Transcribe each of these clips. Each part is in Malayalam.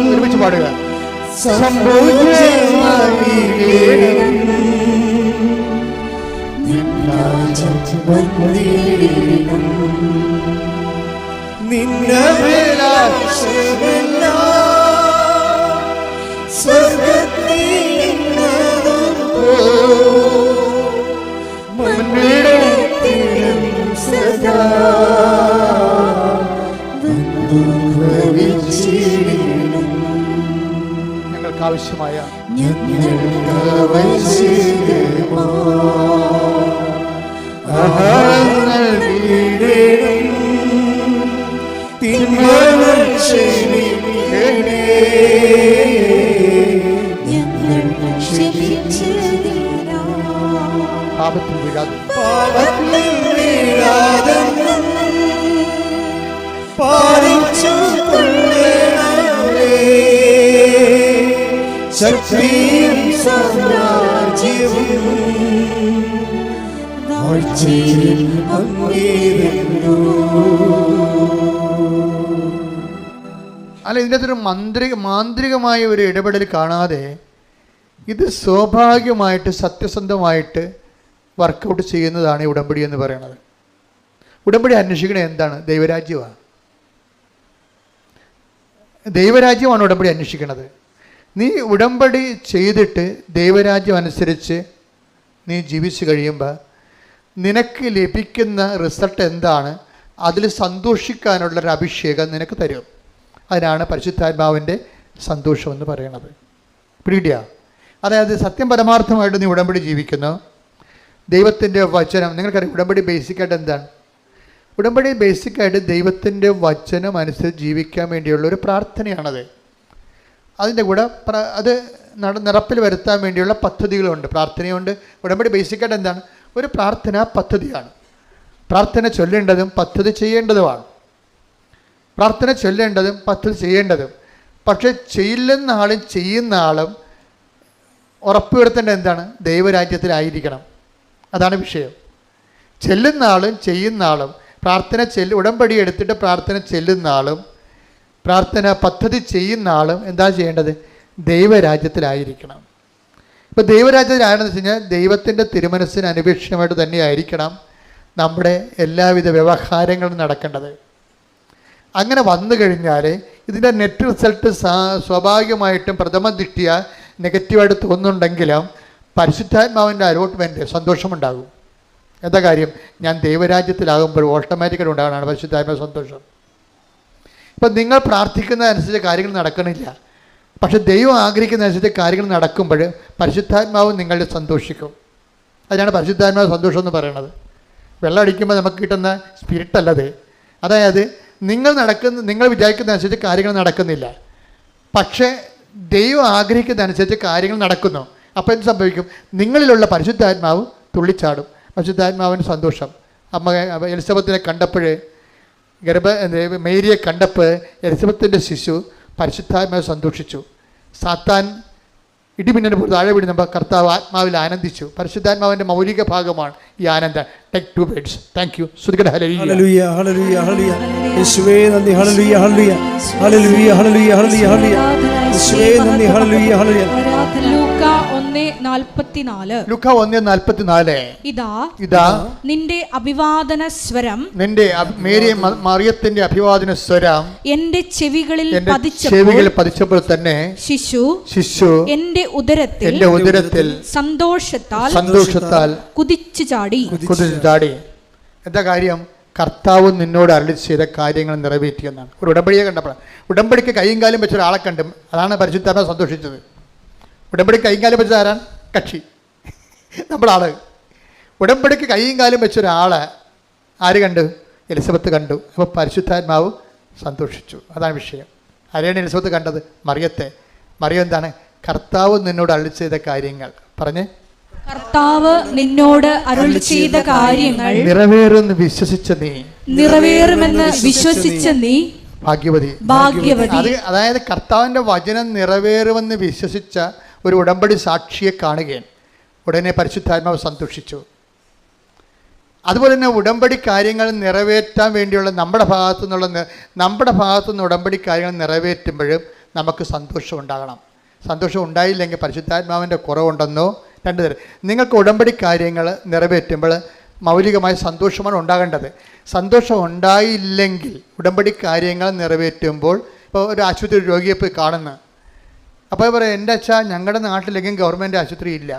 ഒരുമിച്ച് പാടുക. ഞങ്ങൾക്ക് ആവശ്യമായ പാപത്തിൽ വീഴാതെ ശക്തിയും സാമ്രാജ്യവും അല്ല, ഇതിൻ്റെ അകത്തൊരു മാന്ത്രികമായ ഒരു ഇടപെടൽ കാണാതെ ഇത് സ്വാഭാവികമായിട്ട് സത്യസന്ധമായിട്ട് വർക്കൗട്ട് ചെയ്യുന്നതാണ് ഈ ഉടമ്പടി എന്ന് പറയുന്നത്. ഉടമ്പടി അന്വേഷിക്കണത് എന്താണ്? ദൈവരാജ്യമാണ്. ദൈവരാജ്യമാണ് ഉടമ്പടി അന്വേഷിക്കുന്നത്. നീ ഉടമ്പടി ചെയ്തിട്ട് ദൈവരാജ്യം അനുസരിച്ച് നീ ജീവിച്ച് കഴിയുമ്പോൾ നിനക്ക് ലഭിക്കുന്ന റിസൾട്ട് എന്താണ്? അതിൽ സന്തോഷിക്കാനുള്ളൊരു അഭിഷേകം നിനക്ക് തരും. അതിനാണ് പരിശുദ്ധാത്മാവിൻ്റെ സന്തോഷം എന്ന് പറയുന്നത്. പിടികിട്ടിയ? അതായത് സത്യം പരമാർത്ഥമായിട്ട് നീ ഉടമ്പടി ജീവിക്കുന്നു. ദൈവത്തിൻ്റെ വചനം, നിങ്ങൾക്കറിയാം ഉടമ്പടി ബേസിക്കായിട്ട് എന്താണ്? ഉടമ്പടി ബേസിക്കായിട്ട് ദൈവത്തിൻ്റെ വചനം അനുസരിച്ച് ജീവിക്കാൻ വേണ്ടിയുള്ളൊരു പ്രാർത്ഥനയാണത്. അതിൻ്റെ കൂടെ അത് നടപ്പിൽ വരുത്താൻ വേണ്ടിയുള്ള പദ്ധതികളുണ്ട്, പ്രാർത്ഥനയുണ്ട്. ഉടമ്പടി ബേസിക്കായിട്ട് എന്താണ്? ഒരു പ്രാർത്ഥന പദ്ധതിയാണ്. പ്രാർത്ഥന ചൊല്ലേണ്ടതും പദ്ധതി ചെയ്യേണ്ടതുമാണ്. പ്രാർത്ഥന ചൊല്ലേണ്ടതും പദ്ധതി ചെയ്യേണ്ടതും. പക്ഷേ ചെല്ലുന്ന ആളും ചെയ്യുന്ന ആളും ഉറപ്പുവരുത്തേണ്ടത് എന്താണ്? ദൈവരാജ്യത്തിലായിരിക്കണം. അതാണ് വിഷയം. ചെല്ലുന്ന ആളും ചെയ്യുന്ന ആളും ഉടമ്പടി എടുത്തിട്ട് പ്രാർത്ഥന ചെല്ലുന്ന ആളും പ്രാർത്ഥന പദ്ധതി ചെയ്യുന്ന ആളും എന്താ ചെയ്യേണ്ടത്? ദൈവരാജ്യത്തിലായിരിക്കണം. ഇപ്പോൾ ദൈവരാജ്യത്തിലാണെന്ന് വെച്ച് കഴിഞ്ഞാൽ ദൈവത്തിൻ്റെ തിരുമനസ്സിന് അനുപേക്ഷിതമായിട്ട് തന്നെയായിരിക്കണം നമ്മുടെ എല്ലാവിധ വ്യവഹാരങ്ങളും നടക്കേണ്ടത്. അങ്ങനെ വന്നു കഴിഞ്ഞാൽ ഇതിൻ്റെ നെറ്റ് റിസൾട്ട് സ്വാഭാവികമായിട്ടും പ്രഥമ ദൃഷ്ടിയ നെഗറ്റീവായിട്ട് തോന്നുന്നുണ്ടെങ്കിലും പരിശുദ്ധാത്മാവിൻ്റെ അലോട്ട്മെൻറ്റ് സന്തോഷമുണ്ടാകും. എന്താ കാര്യം? ഞാൻ ദൈവരാജ്യത്തിലാകുമ്പോൾ ഓട്ടോമാറ്റിക്കായിട്ട് ഉണ്ടാകുന്നതാണ് പരിശുദ്ധാത്മാവ് സന്തോഷം. ഇപ്പം നിങ്ങൾ പ്രാർത്ഥിക്കുന്നതനുസരിച്ച് കാര്യങ്ങൾ നടക്കണില്ല, പക്ഷെ ദൈവം ആഗ്രഹിക്കുന്നതനുസരിച്ച് കാര്യങ്ങൾ നടക്കുമ്പോൾ പരിശുദ്ധാത്മാവ് നിങ്ങളുടെ സന്തോഷിക്കും. അതിനാണ് പരിശുദ്ധാത്മാവ് സന്തോഷം എന്ന് പറയുന്നത്. വെള്ളം അടിക്കുമ്പോൾ നമുക്ക് കിട്ടുന്ന സ്പിരിറ്റല്ലത്. അതായത് നിങ്ങൾ വിചാരിക്കുന്നതനുസരിച്ച് കാര്യങ്ങൾ നടക്കുന്നില്ല, പക്ഷേ ദൈവം ആഗ്രഹിക്കുന്നതനുസരിച്ച് കാര്യങ്ങൾ നടക്കുന്നു. അപ്പോൾ എന്ത് സംഭവിക്കും? നിങ്ങളിലുള്ള പരിശുദ്ധാത്മാവ് തുള്ളിച്ചാടും. പരിശുദ്ധാത്മാവിന് സന്തോഷം. അമ്മ എലിസബത്തിനെ കണ്ടപ്പോൾ, മേരിയെ കണ്ടപ്പോൾ എലിസബത്തിൻ്റെ ശിശു പരിശുദ്ധാത്മാവ് സന്തോഷിച്ചു. സാത്താൻ ഇടിമിന്നൽ പോലെ താഴെ വീഴുമ്പോൾ കർത്താവ് ആത്മാവിൽ ആനന്ദിച്ചു. പരിശുദ്ധാത്മാവിൻ്റെ മൗലിക ഭാഗമാണ് ഈ ആനന്ദം. Take 2 beds. Thank you. ഹല്ലേലൂയ ഹല്ലേലൂയ ഹല്ലേലൂയ. യേശുവേ നന്ദി. ഹല്ലേലൂയ ഹല്ലേലൂയ ഹല്ലേലൂയ ഹല്ലേലൂയ ഹല്ലേലൂയ ഹല്ലേലൂയ. യേശുവേ നന്ദി. ഹല്ലേലൂയ ഹല്ലേലൂയ. ലൂക്ക 1:44. ഇതാ നിന്റെ അഭിവാദന സ്വരം, നിന്റെ മറിയത്തിന്റെ അഭിവാദന സ്വരം എന്റെ ചെവികളിൽ പതിച്ചപ്പോൾ തന്നെ ശിശു എന്റെ ഉദരത്തിൽ സന്തോഷത്താൽ കുതിച്ചു ചാടി. എന്താ കാര്യം? കർത്താവ് നിന്നോട് അരുളി ചെയ്ത കാര്യങ്ങൾ നിറവേറ്റിയെന്നാണ്. ഒരു ഉടമ്പടിയെ കണ്ടപ്പോൾ, ഉടമ്പടിക്ക് കൈയും കാലും വെച്ച ഒരാളെ കണ്ടും അതാണ് പരിശുദ്ധാത്മാവ് സന്തോഷിച്ചത്. ഉടമ്പടി കൈയും കാലും വെച്ച ആരാണ്? കക്ഷി, നമ്മളാള്. ഉടമ്പടിക്ക് കൈയും കാലും വെച്ച ഒരാളെ ആര് കണ്ടു? എലിസബത്ത് കണ്ടു. അപ്പോൾ പരിശുദ്ധാത്മാവ് സന്തോഷിച്ചു. അതാണ് വിഷയം. ആരെയാണ് എലിസബത്ത് കണ്ടത്? മറിയത്തെ. മറിയം എന്താണ്? കർത്താവ് നിന്നോട് അരുളി ചെയ്ത കാര്യങ്ങൾ പറഞ്ഞേ. കർത്താവ് നിന്നോട് അരുളി ചെയ്ത കാര്യങ്ങൾ നിറവേറുമെന്ന് വിശ്വസിച്ച നീ ഭാഗ്യവതി. അതായത് കർത്താവിൻ്റെ വചനം നിറവേറുമെന്ന് വിശ്വസിച്ച ഒരു ഉടമ്പടി സാക്ഷിയെ കാണുകയാണ്. ഉടനെ പരിശുദ്ധാത്മാവ് സന്തോഷിച്ചു. അതുപോലെ തന്നെ ഉടമ്പടി കാര്യങ്ങൾ നിറവേറ്റാൻ വേണ്ടിയുള്ള നമ്മുടെ ഭാഗത്തുനിന്ന് ഉടമ്പടി കാര്യങ്ങൾ നിറവേറ്റുമ്പോഴും നമുക്ക് സന്തോഷം ഉണ്ടാകണം. സന്തോഷം ഉണ്ടായില്ലെങ്കിൽ പരിശുദ്ധാത്മാവിൻ്റെ കുറവുണ്ടെന്നോ. രണ്ട് തരം. നിങ്ങൾക്ക് ഉടമ്പടി കാര്യങ്ങൾ നിറവേറ്റുമ്പോൾ മൗലികമായ സന്തോഷമാണ് ഉണ്ടാകേണ്ടത്. സന്തോഷം ഉണ്ടായില്ലെങ്കിൽ ഉടമ്പടി കാര്യങ്ങൾ നിറവേറ്റുമ്പോൾ, ഇപ്പോൾ ഒരു ആശുപത്രി രോഗിയെ പോയി കാണുന്നു, അപ്പോൾ പറയും എൻ്റെ അച്ഛാ ഞങ്ങളുടെ നാട്ടിലെങ്കിലും ഗവൺമെൻറ് ആശുപത്രി ഇല്ല.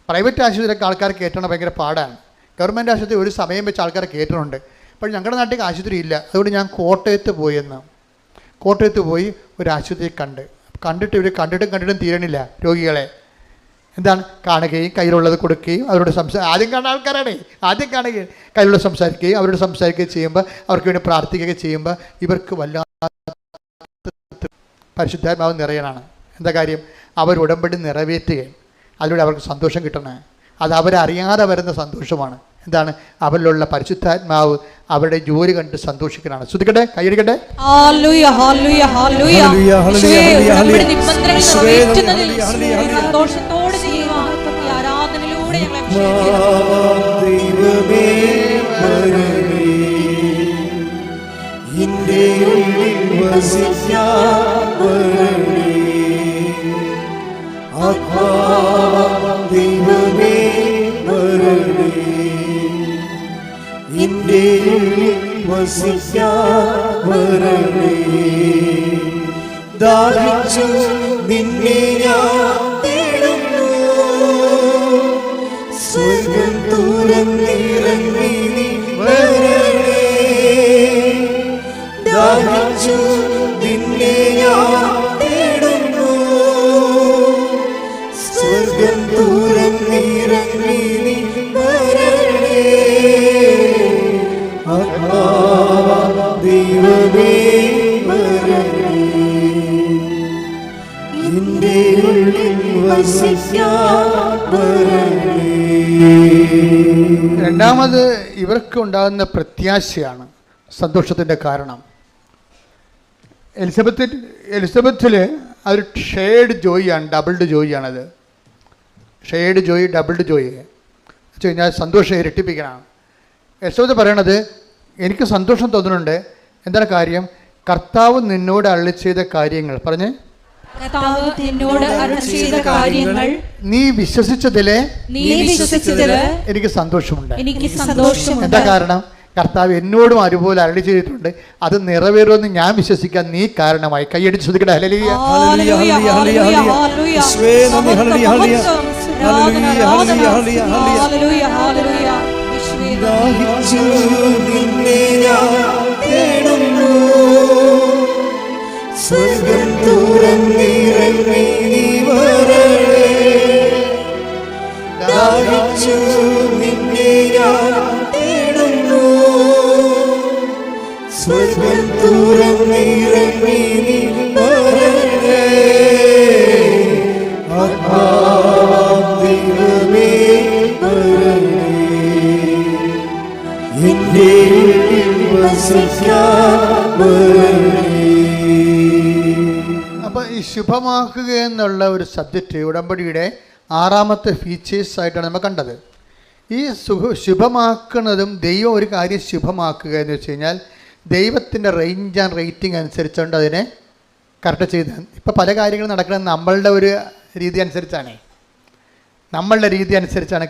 പ്രൈവറ്റ് ആശുപത്രിയൊക്കെ ആൾക്കാർ കയറ്റണം ഭയങ്കര പാടാണ്. ഗവൺമെൻറ് ആശുപത്രി ഒരു സമയം വെച്ച് ആൾക്കാർ കയറ്റുന്നുണ്ട്. അപ്പോൾ ഞങ്ങളുടെ നാട്ടിൽ ആശുപത്രി ഇല്ല. അതുകൊണ്ട് ഞാൻ കോട്ടയത്ത് പോയി ഒരു ആശുപത്രി കണ്ടിട്ട് ഇവർ കണ്ടിട്ടും തീരണില്ല രോഗികളെ. എന്താണ് കാണുകയും കയ്യിലുള്ളത് കൊടുക്കുകയും അവരോട് ആദ്യം കാണുന്ന ആൾക്കാരാണ്. ആദ്യം കാണുകയും കയ്യിലുള്ള സംസാരിക്കുകയും അവരോട് സംസാരിക്കുകയും ചെയ്യുമ്പോൾ, അവർക്ക് വേണ്ടി പ്രാർത്ഥിക്കുകയും ചെയ്യുമ്പോൾ ഇവർക്ക് വല്ലാത്ത പരിശുദ്ധാത്മാവ് നിറയണമാണ്. എന്താ കാര്യം? അവർ ഉടമ്പടി നിറവേറ്റുകയും അതിലൂടെ അവർക്ക് സന്തോഷം കിട്ടണേ. അത് അവരറിയാതെ വരുന്ന സന്തോഷമാണ്. എന്താണ്? അവരിലുള്ള പരിശുദ്ധാത്മാവ് അവരുടെ ജോലി കണ്ട് സന്തോഷിക്കലാണ്. ശ്രദ്ധിക്കട്ടെ, കൈയടിക്കട്ടെ. ദാഹിച്ചു നിന്നെ ഞാൻ തേടുന്നു, സ്വർഗ്ഗം തുറന്നിറങ്ങി നീ വരണേ. ദാഹിച്ചു നിന്നെ ഞാൻ തേടുന്നു, സ്വർഗ്ഗം തുറന്നിറങ്ങി നീ വരണേ. ദൈവമേ വരണേ, നിന്റെ ഉള്ളിൽ വസിക്കാൻ വരണേ. രണ്ടാമത് ഇവർക്ക് ഉണ്ടാകുന്ന പ്രത്യാശയാണ് സന്തോഷത്തിൻ്റെ കാരണം. എലിസബത്തിൽ അതൊരു ഷെയർഡ് ജോയിയാണ്, ഡബിൾഡ് ജോയിയാണത്. ഷെയർഡ് ജോയി, ഡബിൾഡ് ജോയി വെച്ച് കഴിഞ്ഞാൽ സന്തോഷം ഇരട്ടിപ്പിക്കാനാണ്. എലിസബത്ത് പറയണത് എനിക്ക് സന്തോഷം തോന്നുന്നുണ്ട്. എന്താണ് കാര്യം? കർത്താവ് നിന്നോട് അരുളി ചെയ്ത കാര്യങ്ങൾ പറഞ്ഞ് നീ വിശ്വസിച്ചതിലെ എനിക്ക് സന്തോഷമുണ്ട്. എന്താ കാരണം? കർത്താവ് എന്നോടും അതുപോലെ അരുളി ചെയ്തിട്ടുണ്ട്. അത് നിറവേറുമെന്ന് ഞാൻ വിശ്വസിക്കാൻ നീ കാരണമായി. കൈയടിച്ച് ശ്രദ്ധിക്കട്ടെ. ഹല്ലേലൂയ. ദാഹിച്ചു നിന്നെ ഞാൻ തേടുന്നു, സ്വർഗ്ഗം തുറന്നിറങ്ങി നീ വരണേ. ദാഹിച്ചു നിന്നെ ഞാൻ തേടുന്നു, സ്വർഗ്ഗം തുറന്നിറങ്ങി നീ വരണേ. ദൈവമേ വരണേ, നിന്റെ വസിക്കാൻ വരണേ. അപ്പോൾ ഈ ശുഭമാക്കുക എന്നുള്ള ഒരു സബ്ജക്റ്റ് ഉടമ്പടിയുടെ 6ാമത്തെ ഫീച്ചേഴ്സ് ആയിട്ടാണ് നമ്മൾ കണ്ടത്. ഈ ശുഭമാക്കുന്നതും ദൈവം ഒരു കാര്യം ശുഭമാക്കുക എന്ന് വെച്ച് കഴിഞ്ഞാൽ ദൈവത്തിൻ്റെ റേഞ്ച് ആൻഡ് റേറ്റിംഗ് അനുസരിച്ചുകൊണ്ട് അതിനെ കറക്റ്റ് ചെയ്ത്. ഇപ്പോൾ പല കാര്യങ്ങളും നടക്കുന്നത് നമ്മളുടെ ഒരു രീതി അനുസരിച്ചാണ്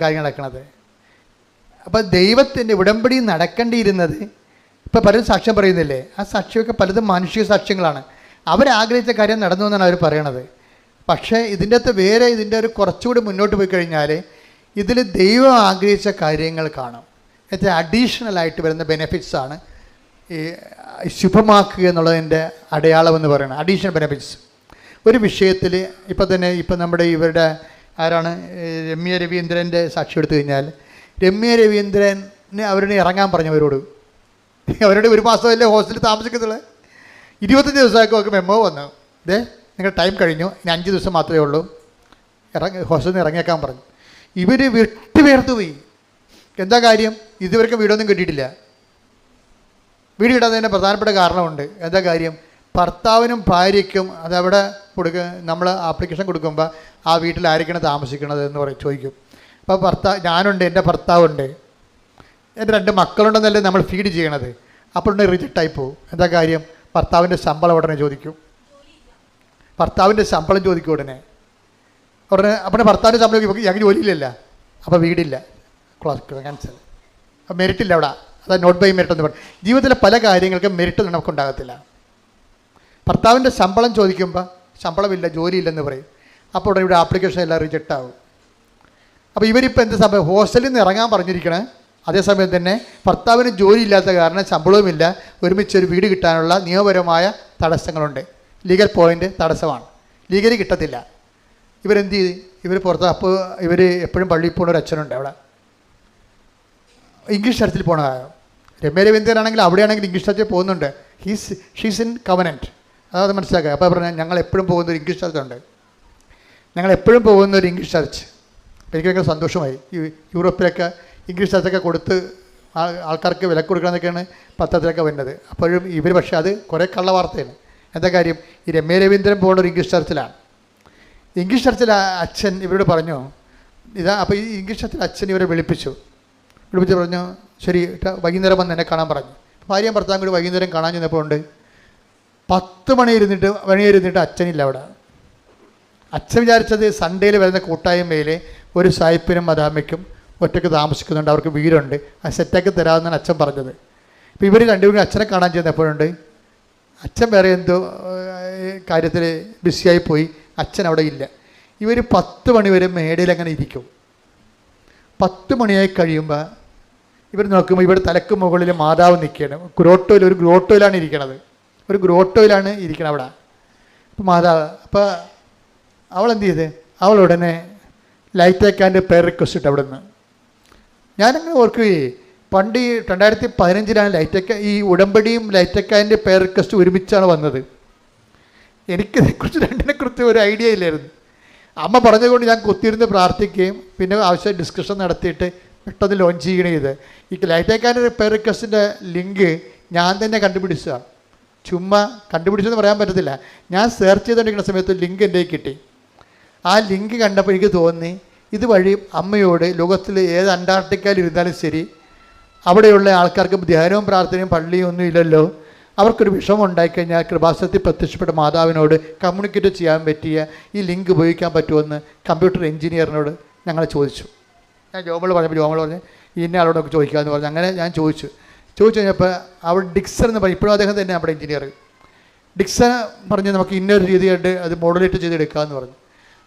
കാര്യങ്ങൾ നടക്കുന്നത്. അപ്പോൾ ദൈവത്തിൻ്റെ ഉടമ്പടി നടക്കേണ്ടിയിരുന്നത്, ഇപ്പോൾ പലരും സാക്ഷ്യം പറയുന്നില്ലേ, ആ സാക്ഷ്യമൊക്കെ പലതും മാനുഷിക സാക്ഷ്യങ്ങളാണ്. അവരാഗ്രഹിച്ച കാര്യം നടന്നു എന്നാണ് അവർ പറയണത്. പക്ഷേ ഇതിൻ്റെ അകത്ത് ഇതിൻ്റെ ഒരു കുറച്ചുകൂടി മുന്നോട്ട് പോയി കഴിഞ്ഞാൽ ഇതിൽ ദൈവം ആഗ്രഹിച്ച കാര്യങ്ങൾ കാണും. ഏറ്റവും അഡീഷണലായിട്ട് വരുന്ന ബെനിഫിറ്റ്സാണ് ഈ ശുഭമാക്കുക എന്നുള്ളതിൻ്റെ അടയാളം എന്ന് പറയുന്നത്. അഡീഷണൽ ബെനിഫിറ്റ്സ് ഒരു വിഷയത്തിൽ ഇപ്പം നമ്മുടെ ഇവരുടെ ആരാണ് രമ്യ രവീന്ദ്രൻ്റെ സാക്ഷ്യം എടുത്തു കഴിഞ്ഞാൽ, രമ്യ രവീന്ദ്രന് അവരുടെ ഇറങ്ങാൻ പറഞ്ഞവരോട്, അവരുടെ ഒരു മാസമല്ലേ ഹോസ്റ്റലിൽ താമസിക്കുന്നുള്ളത്, 25 ദിവസമായൊക്കെ മെമ്മോ വന്നു, നിങ്ങൾ ടൈം കഴിഞ്ഞു, ഇനി 5 ദിവസം മാത്രമേ ഉള്ളൂ, ഹോസ്റ്റലിൽ നിന്ന് ഇറങ്ങിയേക്കാൻ പറഞ്ഞു. ഇവർ വിട്ടുപേർത്ത് പോയി. എന്താ കാര്യം? ഇതുവരെയൊക്കെ വീടൊന്നും കിട്ടിയിട്ടില്ല. വീട് കിട്ടാത്തതിൻ്റെ പ്രധാനപ്പെട്ട കാരണമുണ്ട്. എന്താ കാര്യം? ഭർത്താവിനും ഭാര്യയ്ക്കും അതവിടെ നമ്മൾ ആപ്ലിക്കേഷൻ കൊടുക്കുമ്പോൾ ആ വീട്ടിൽ ആരൊക്കെയാണ് താമസിക്കണത് എന്ന് ചോദിക്കും. അപ്പോൾ ഞാനുണ്ട്, എൻ്റെ ഭർത്താവുണ്ട്, എൻ്റെ 2 മക്കളുണ്ടെന്നല്ലേ നമ്മൾ ഫീഡ് ചെയ്യണത്. അപ്പോൾ റിജക്റ്റായി പോകും. എന്താ കാര്യം? ഭർത്താവിൻ്റെ ശമ്പളം ഉടനെ ചോദിക്കും. ഭർത്താവിൻ്റെ ശമ്പളം ചോദിക്കും ഉടനെ. അപ്പോൾ ഭർത്താവിൻ്റെ ശമ്പളം ചോദിക്കും, ഞങ്ങൾക്ക് ജോലിയില്ലല്ല, അപ്പോൾ വീടില്ല, ക്യാൻസൽ, അപ്പോൾ മെറിറ്റില്ല അവിടെ. അതായത് നോട്ട് ബൈ മെറിറ്റ് എന്ന് പറയും. ജീവിതത്തിലെ പല കാര്യങ്ങൾക്കും മെറിറ്റ് നമുക്കുണ്ടാകത്തില്ല. ഭർത്താവിൻ്റെ ശമ്പളം ചോദിക്കുമ്പോൾ ശമ്പളമില്ല, ജോലിയില്ലെന്ന് പറയും. അപ്പോൾ ഉടനെ ഇവിടെ ആപ്ലിക്കേഷൻ എല്ലാം റിജക്റ്റ് ആകും. അപ്പോൾ ഇവരിപ്പോൾ എന്ത് സംഭവം? ഹോസ്റ്റലിൽ നിന്ന് ഇറങ്ങാൻ പറഞ്ഞിരിക്കണേ, അതേസമയം തന്നെ ഭർത്താവിന് ജോലി ഇല്ലാത്ത കാരണം ശമ്പളവുമില്ല, ഒരുമിച്ചൊരു വീട് കിട്ടാനുള്ള നിയമപരമായ തടസ്സങ്ങളുണ്ട്. ലീഗൽ പോയിൻ്റ് തടസ്സമാണ്, ലീഗലി കിട്ടത്തില്ല. ഇവരെന്ത് ചെയ്ത്? ഇവർ പുറത്ത്. അപ്പോൾ ഇവർ എപ്പോഴും പള്ളിയിൽ പോകുന്ന ഒരു അച്ഛനുണ്ട് അവിടെ, ഇംഗ്ലീഷ് ചർച്ചിൽ പോകണ. രമ്യ രവീന്ദ്രനാണെങ്കിൽ അവിടെയാണെങ്കിൽ ഇംഗ്ലീഷ് ചർച്ചിൽ പോകുന്നുണ്ട്. ഷീസ് ഇൻ കവനൻറ്റ്, അതായത് മനസ്സിലാക്കുക. അപ്പോൾ പറഞ്ഞാൽ ഞങ്ങൾ എപ്പോഴും പോകുന്ന ഒരു ഇംഗ്ലീഷ് ചർച്ചുണ്ട്, ഞങ്ങൾ എപ്പോഴും പോകുന്ന ഒരു ഇംഗ്ലീഷ് ചർച്ച്. എനിക്ക് ഭയങ്കര സന്തോഷമായി. ഈ യൂറോപ്പിലൊക്കെ ഇംഗ്ലീഷ് ചർച്ചൊക്കെ കൊടുത്ത് ആൾക്കാർക്ക് വില കൊടുക്കണമെന്നൊക്കെയാണ് പത്രത്തിലൊക്കെ വരുന്നത്. അപ്പോഴും ഇവർ പക്ഷേ അത് കുറേ കള്ള വാർത്തയാണ്. എന്താ കാര്യം? ഈ രമ്യ രവീന്ദ്രൻ പോകുന്ന ഒരു ഇംഗ്ലീഷ് ചർച്ചിലാണ്. ഇംഗ്ലീഷ് ചർച്ചിൽ അച്ഛൻ ഇവരോട് പറഞ്ഞു ഇതാ. അപ്പോൾ ഈ ഇംഗ്ലീഷ് ചർച്ചിൽ അച്ഛൻ ഇവരെ വിളിപ്പിച്ച് പറഞ്ഞു, ശരി വൈകുന്നേരം വന്ന് എന്നെ കാണാൻ പറഞ്ഞു. ഭാര്യയും ഭർത്താവും കൂടി വൈകുന്നേരം കാണാൻ ചെന്നപ്പോൾ ഉണ്ട് 10 മണി ഇരുന്നിട്ട് അച്ഛനില്ല അവിടെ. അച്ഛൻ വിചാരിച്ചത് സൺഡേയിൽ വരുന്ന കൂട്ടായ്മയിൽ ഒരു സായിപ്പിനും മദാമയ്ക്കും ഒറ്റയ്ക്ക് താമസിക്കുന്നുണ്ട്, അവർക്ക് വീടുണ്ട്, അത് സെറ്റാക്കി തരാമെന്നാണ് അച്ഛൻ പറഞ്ഞത്. ഇപ്പോൾ ഇവർ രണ്ടുപേരും അച്ഛനെ കാണാൻ ചെന്നപ്പോഴുണ്ട് അച്ഛൻ വേറെ എന്തോ കാര്യത്തിൽ ബിസിയായി പോയി, അച്ഛൻ അവിടെ ഇല്ല. ഇവർ 10 മണി വരെ മേടയിൽ അങ്ങനെ ഇരിക്കും. 10 മണിയായി കഴിയുമ്പോൾ ഇവർ നോക്കുമ്പോൾ ഇവിടെ തലക്ക് മുകളിൽ മാതാവ് നിൽക്കുകയാണ്. ഒരു ഗ്രോട്ടോയിലാണ് ഇരിക്കണത്, ഒരു ഗ്രോട്ടോയിലാണ് ഇരിക്കണം അവിടെ. അപ്പോൾ മാതാവ്, അപ്പോൾ അവളെന്ത് ചെയ്ത്? അവൾ ഉടനെ ലൈറ്റ് അക്കാൻ്റെ പേർ റിക്വസ്റ്റ് ഇട്ട് അവിടെ നിന്ന്. ഞാനങ്ങനെ ഓർക്കുകയെ, പണ്ട് ഈ 2015 ലൈറ്റ് അക്ക, ഈ ഉടമ്പടിയും ലൈറ്റ് അക്കാൻ്റെ പേർ റിക്വസ്റ്റ് ഒരുമിച്ചാണ് വന്നത്. എനിക്കിതേക്കുറിച്ച് രണ്ടിനെക്കുറിച്ച് ഒരു ഐഡിയ ഇല്ലായിരുന്നു. അമ്മ പറഞ്ഞതുകൊണ്ട് ഞാൻ കുത്തിയിരുന്ന് പ്രാർത്ഥിക്കുകയും പിന്നെ ആവശ്യം ഡിസ്കഷൻ നടത്തിയിട്ട് പെട്ടെന്ന് ലോഞ്ച് ചെയ്യണേ ഇത്. ഈ ലൈറ്റ് അക്കാൻ്റെ പേർ റിക്വസ്റ്റിൻ്റെ ലിങ്ക് ഞാൻ തന്നെ കണ്ടുപിടിച്ചതാണ്. ചുമ്മാ കണ്ടുപിടിച്ചെന്ന് പറയാൻ പറ്റത്തില്ല. ഞാൻ സെർച്ച് ചെയ്തുകൊണ്ടിരിക്കുന്ന സമയത്ത് ലിങ്ക് എൻ്റെ കിട്ടി. ആ ലിങ്ക് കണ്ടപ്പോൾ എനിക്ക് തോന്നി ഇതുവഴി അമ്മയോട് ലോകത്തിൽ ഏത് അന്റാർട്ടിക്കയിൽ ഇരുന്നാലും ശരി, അവിടെയുള്ള ആൾക്കാർക്ക് ധ്യാനവും പ്രാർത്ഥനയും പള്ളിയും ഒന്നും ഇല്ലല്ലോ, അവർക്കൊരു വിഷമം ഉണ്ടായിക്കഴിഞ്ഞാൽ കൃപാസനത്തിൽ പ്രത്യക്ഷപ്പെട്ട മാതാവിനോട് കമ്മ്യൂണിക്കേറ്റ് ചെയ്യാൻ പറ്റിയ ഈ ലിങ്ക് ഉപയോഗിക്കാൻ പറ്റുമെന്ന് കമ്പ്യൂട്ടർ എഞ്ചിനീയറിനോട് ഞങ്ങൾ ചോദിച്ചു. ഞാൻ ജോമോൾ പറഞ്ഞ് ഇന്ന ആളോടൊക്കെ ചോദിക്കാമെന്ന് പറഞ്ഞു. അങ്ങനെ ഞാൻ ചോദിച്ചു കഴിഞ്ഞപ്പോൾ അവിടെ ഡിക്സൺ എന്ന് പറയും, ഇപ്പോഴും അദ്ദേഹം തന്നെ നമ്മുടെ എഞ്ചിനീയർ. ഡിക്സൺ പറഞ്ഞ് നമുക്ക് ഇന്നൊരു രീതിയായിട്ട് അത് മോഡുലേറ്റ് ചെയ്തെടുക്കാമെന്ന് പറഞ്ഞു.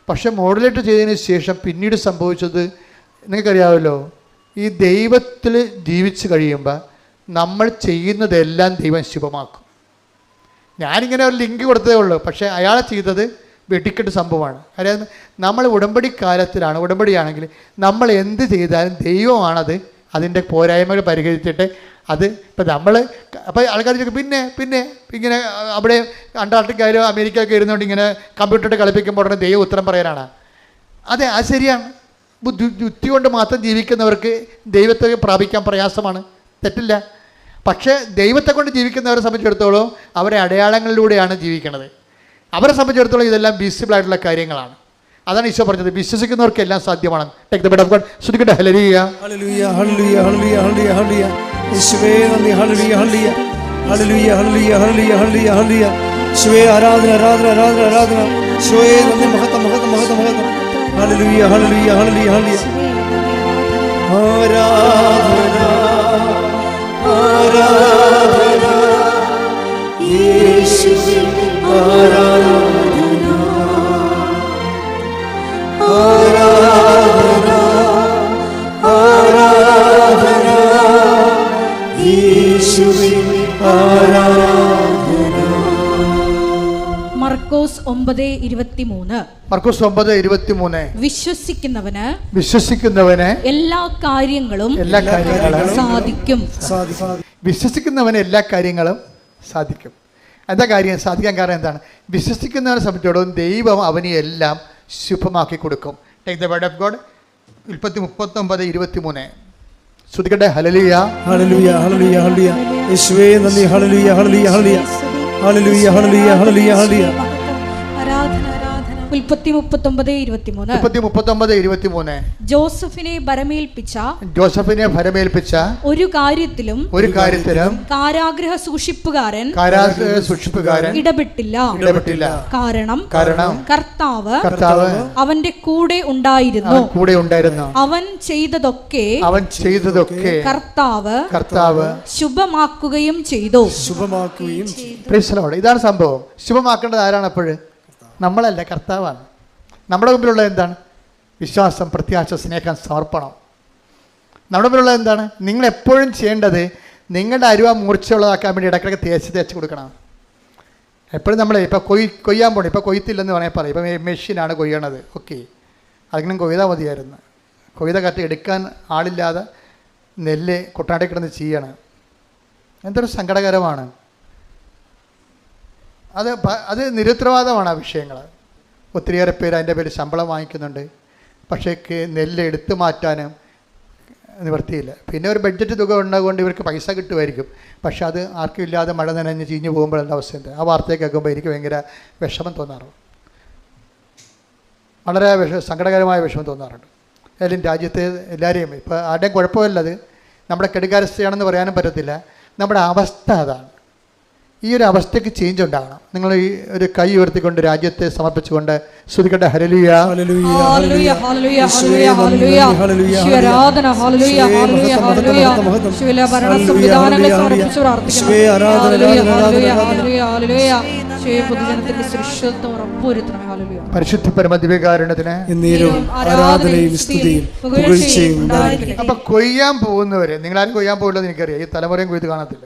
പക്ഷേ മോഡുലേറ്റ് ചെയ്തതിന് ശേഷം പിന്നീട് സംഭവിച്ചത് നിങ്ങൾക്കറിയാമല്ലോ, ഈ ദൈവത്തിൽ ജീവിച്ച് കഴിയുമ്പോൾ നമ്മൾ ചെയ്യുന്നതെല്ലാം ദൈവം ശുഭമാക്കും. ഞാനിങ്ങനെ ഒരു ലിങ്ക് കൊടുത്തതേ ഉള്ളൂ, പക്ഷേ അയാൾ ചെയ്തത് വെടിക്കെട്ട് സംഭവമാണ്. അതായത് നമ്മൾ ഉടമ്പടി കാലത്തിലാണ്, ഉടമ്പടിയാണെങ്കിൽ നമ്മൾ എന്ത് ചെയ്താലും ദൈവമാണത് അതിൻ്റെ പോരായ്മകൾ പരിഹരിച്ചിട്ട് അത് ഇപ്പം നമ്മൾ അപ്പോൾ ആൾക്കാർ ചോദിക്കും പിന്നെ ഇങ്ങനെ അവിടെ അന്റാർട്ടിക്കയിലോ അമേരിക്കയിലൊക്കെ ഇരുന്നുകൊണ്ട് ഇങ്ങനെ കമ്പ്യൂട്ടറിട്ട് കളിപ്പിക്കുമ്പോൾ ഉടനെ ദൈവം ഉത്തരം പറയാനാണ്. അതെ, അത് ശരിയാണ്. ബുദ്ധി കൊണ്ട് മാത്രം ജീവിക്കുന്നവർക്ക് ദൈവത്തെ പ്രാപിക്കാൻ പ്രയാസമാണ്, തെറ്റില്ല. പക്ഷേ ദൈവത്തെ കൊണ്ട് ജീവിക്കുന്നവരെ സംബന്ധിച്ചിടത്തോളം അവരെ അടയാളങ്ങളിലൂടെയാണ് ജീവിക്കുന്നത്. അവരെ സംബന്ധിച്ചിടത്തോളം ഇതെല്ലാം വിസിബിളായിട്ടുള്ള കാര്യങ്ങളാണ്. അതാണ് ഈശോ പറഞ്ഞത്, വിശ്വസിക്കുന്നവർക്ക് എല്ലാം സാധ്യമാണ്. Take the bed of God. ശ്രുതിക്കട്ടെ ഹല്ലേലൂയ ഹല്ലേലൂയ ഹല്ലേലൂയ ഹല്ലേലൂയ ഹല്ലേലൂയ ഹല്ലേലൂയ. യേശുവേ നന്ദി. ഹല്ലേലൂയ ഹല്ലേലൂയ ഹല്ലേലൂയ ഹല്ലേലൂയ ഹല്ലേലൂയ ഹല്ലേലൂയ ഹല്ലേലൂയ. യേശുവേ ആരാധന ആരാധന ആരാധന ആരാധന. യേശുവേ നന്ദി. മഹത്വം മഹത്വം മഹത്വം മഹത്വം. ഹല്ലേലൂയ ഹല്ലേലൂയ ഹല്ലേലൂയ ഹല്ലേലൂയ. ആരാധന ആരാധന യേശുവേ ആരാധന ആരാധന ആരാധന യേശുവേ ആരാധന. മർക്കോസ് 9:23. മർക്കോസ് 9:23. വിശ്വസിക്കുന്നവന് എല്ലാ കാര്യങ്ങളും സാധിക്കും. വിശ്വസിക്കുന്നവന് എല്ലാ കാര്യങ്ങളും സാധിക്കും. എന്താ കാര്യം സാധിക്കാൻ കാരണം എന്താണ്? വിശ്വസിക്കുന്നവനെ സംബന്ധിച്ചിടത്തോളം ദൈവം അവന് എല്ലാം ശുഭമാക്കി കൊടുക്കും. Take the word of God. ഉൽപ്പത്തി 39:23. ശ്രുതിക്കട്ടെ ഹല്ലേലൂയ ഹല്ലേലൂയ ഹല്ലേലൂയ ഹല്ലേലൂയ. യേശുവേ നന്ദി. ഹല്ലേലൂയ ഹല്ലേലൂയ ഹല്ലേലൂയ ഹല്ലേലൂയ ഹല്ലേലൂയ ഹല്ലേലൂയ ഹല്ലേലൂയ. ആരാധന ആരാധന. ഉൽപ്പത്തി 39:23. 39:23. ജോസഫിനെ ഭരമേൽപ്പിച്ച ഒരു കാര്യത്തിലും കാരാഗ്രഹ സൂക്ഷിപ്പുകാരൻ ഇടപെട്ടില്ല. കാരണം കർത്താവ് അവന്റെ കൂടെ ഉണ്ടായിരുന്നു. അവൻ ചെയ്തതൊക്കെ കർത്താവ് ശുഭമാക്കുകയും ചെയ്തു. ഇതാണ് സംഭവം. ശുഭമാക്കേണ്ടത് ആരാണ്? അപ്പോഴ് നമ്മളല്ല, കർത്താവാണ്. നമ്മുടെ മുമ്പിലുള്ള എന്താണ്? വിശ്വാസം, പ്രത്യാശ, സ്നേഹം, സമർപ്പണം. നമ്മുടെ മുമ്പിലുള്ള എന്താണ്? നിങ്ങൾ എപ്പോഴും ചെയ്യേണ്ടത് നിങ്ങളുടെ അരുവ മൂർച്ചയുള്ളതാക്കാൻ വേണ്ടി ഇടയ്ക്കിടയ്ക്ക് തേച്ച് കൊടുക്കണം. എപ്പോഴും നമ്മൾ ഇപ്പോൾ കൊയ്യാൻ പോകണം. ഇപ്പോൾ കൊയ്ത്തില്ലെന്ന് വേണമെങ്കിൽ പറയും. ഇപ്പം മെഷീനാണ് കൊയ്യണത്. ഓക്കെ, അതിനും കൊയ്താൽ മതിയായിരുന്നു. കൊയ്ത കറ്റ് എടുക്കാൻ ആളില്ലാതെ നെല്ല് കൊട്ടാടി കിടന്ന് ചെയ്യണം. എന്തൊരു സങ്കടകരമാണ്. അത് നിരുത്തരവാദമാണ്. ആ വിഷയങ്ങൾ ഒത്തിരിയേറെ പേര് അതിൻ്റെ പേര് ശമ്പളം വാങ്ങിക്കുന്നുണ്ട്. പക്ഷേ നെല്ല് എടുത്തു മാറ്റാനും നിവൃത്തിയില്ല. പിന്നെ ഒരു ബഡ്ജറ്റ് തുക ഉണ്ടാകൊണ്ട് ഇവർക്ക് പൈസ കിട്ടുമായിരിക്കും. പക്ഷെ അത് ആർക്കും ഇല്ലാതെ മഴ നനഞ്ഞ് ചീഞ്ഞു പോകുമ്പോൾ എന്താ അവസ്ഥയുണ്ട്? ആ വാർത്തയൊക്കെ കേൾക്കുമ്പോൾ എനിക്ക് ഭയങ്കര വിഷമം തോന്നാറുണ്ട്. വളരെ സങ്കടകരമായ വിഷമം തോന്നാറുണ്ട്. ഏതായാലും രാജ്യത്തെ എല്ലാവരെയും ഇപ്പോൾ ആരുടെയും കുഴപ്പമില്ലത് നമ്മുടെ കെടുകാരസ്ഥയാണെന്ന് പറയാനും പറ്റത്തില്ല. നമ്മുടെ അവസ്ഥ അതാണ്. ഈ ഒരു അവസ്ഥയ്ക്ക് ചേഞ്ച് ഉണ്ടാകണം. നിങ്ങൾ ഈ ഒരു കൈ ഉയർത്തിക്കൊണ്ട് രാജ്യത്തെ സമർപ്പിച്ചുകൊണ്ട് സ്തുതിക്കട്ടെ. ഹല്ലേലൂയ, ഹല്ലേലൂയ, ഹല്ലേലൂയ, ഹല്ലേലൂയ, ഹല്ലേലൂയ, ആരാധന, ഹല്ലേലൂയ, ഹല്ലേലൂയ, ഹല്ലേലൂയ. ശിവല ഭരണ സംവിധാനങ്ങളെ സമർപ്പിച്ച് പ്രാർത്ഥിക്കുന്നു. ഹല്ലേലൂയ, ഹല്ലേലൂയ, ഹല്ലേലൂയ, ഹല്ലേലൂയ. ശിവ പൊതുജനത്തിന്റെ സുരക്ഷിതത്വം ഉറപ്പുവരുത്തണമേ. ഹല്ലേലൂയ. പരിശുദ്ധ പരമദിവ്യകാരുണ്യത്തിന് ആരാധനയും സ്തുതിയും പുകഴ്ചയും ഉണ്ടായിരിക്കട്ടെ. അപ്പം കൊയ്യാൻ പോകുന്നവരെ, നിങ്ങളാരും കൊയ്യാൻ പോകില്ലെന്ന് എനിക്കറിയാം. ഈ തലമുറയും കൊയ്ത് കാണത്തില്ല.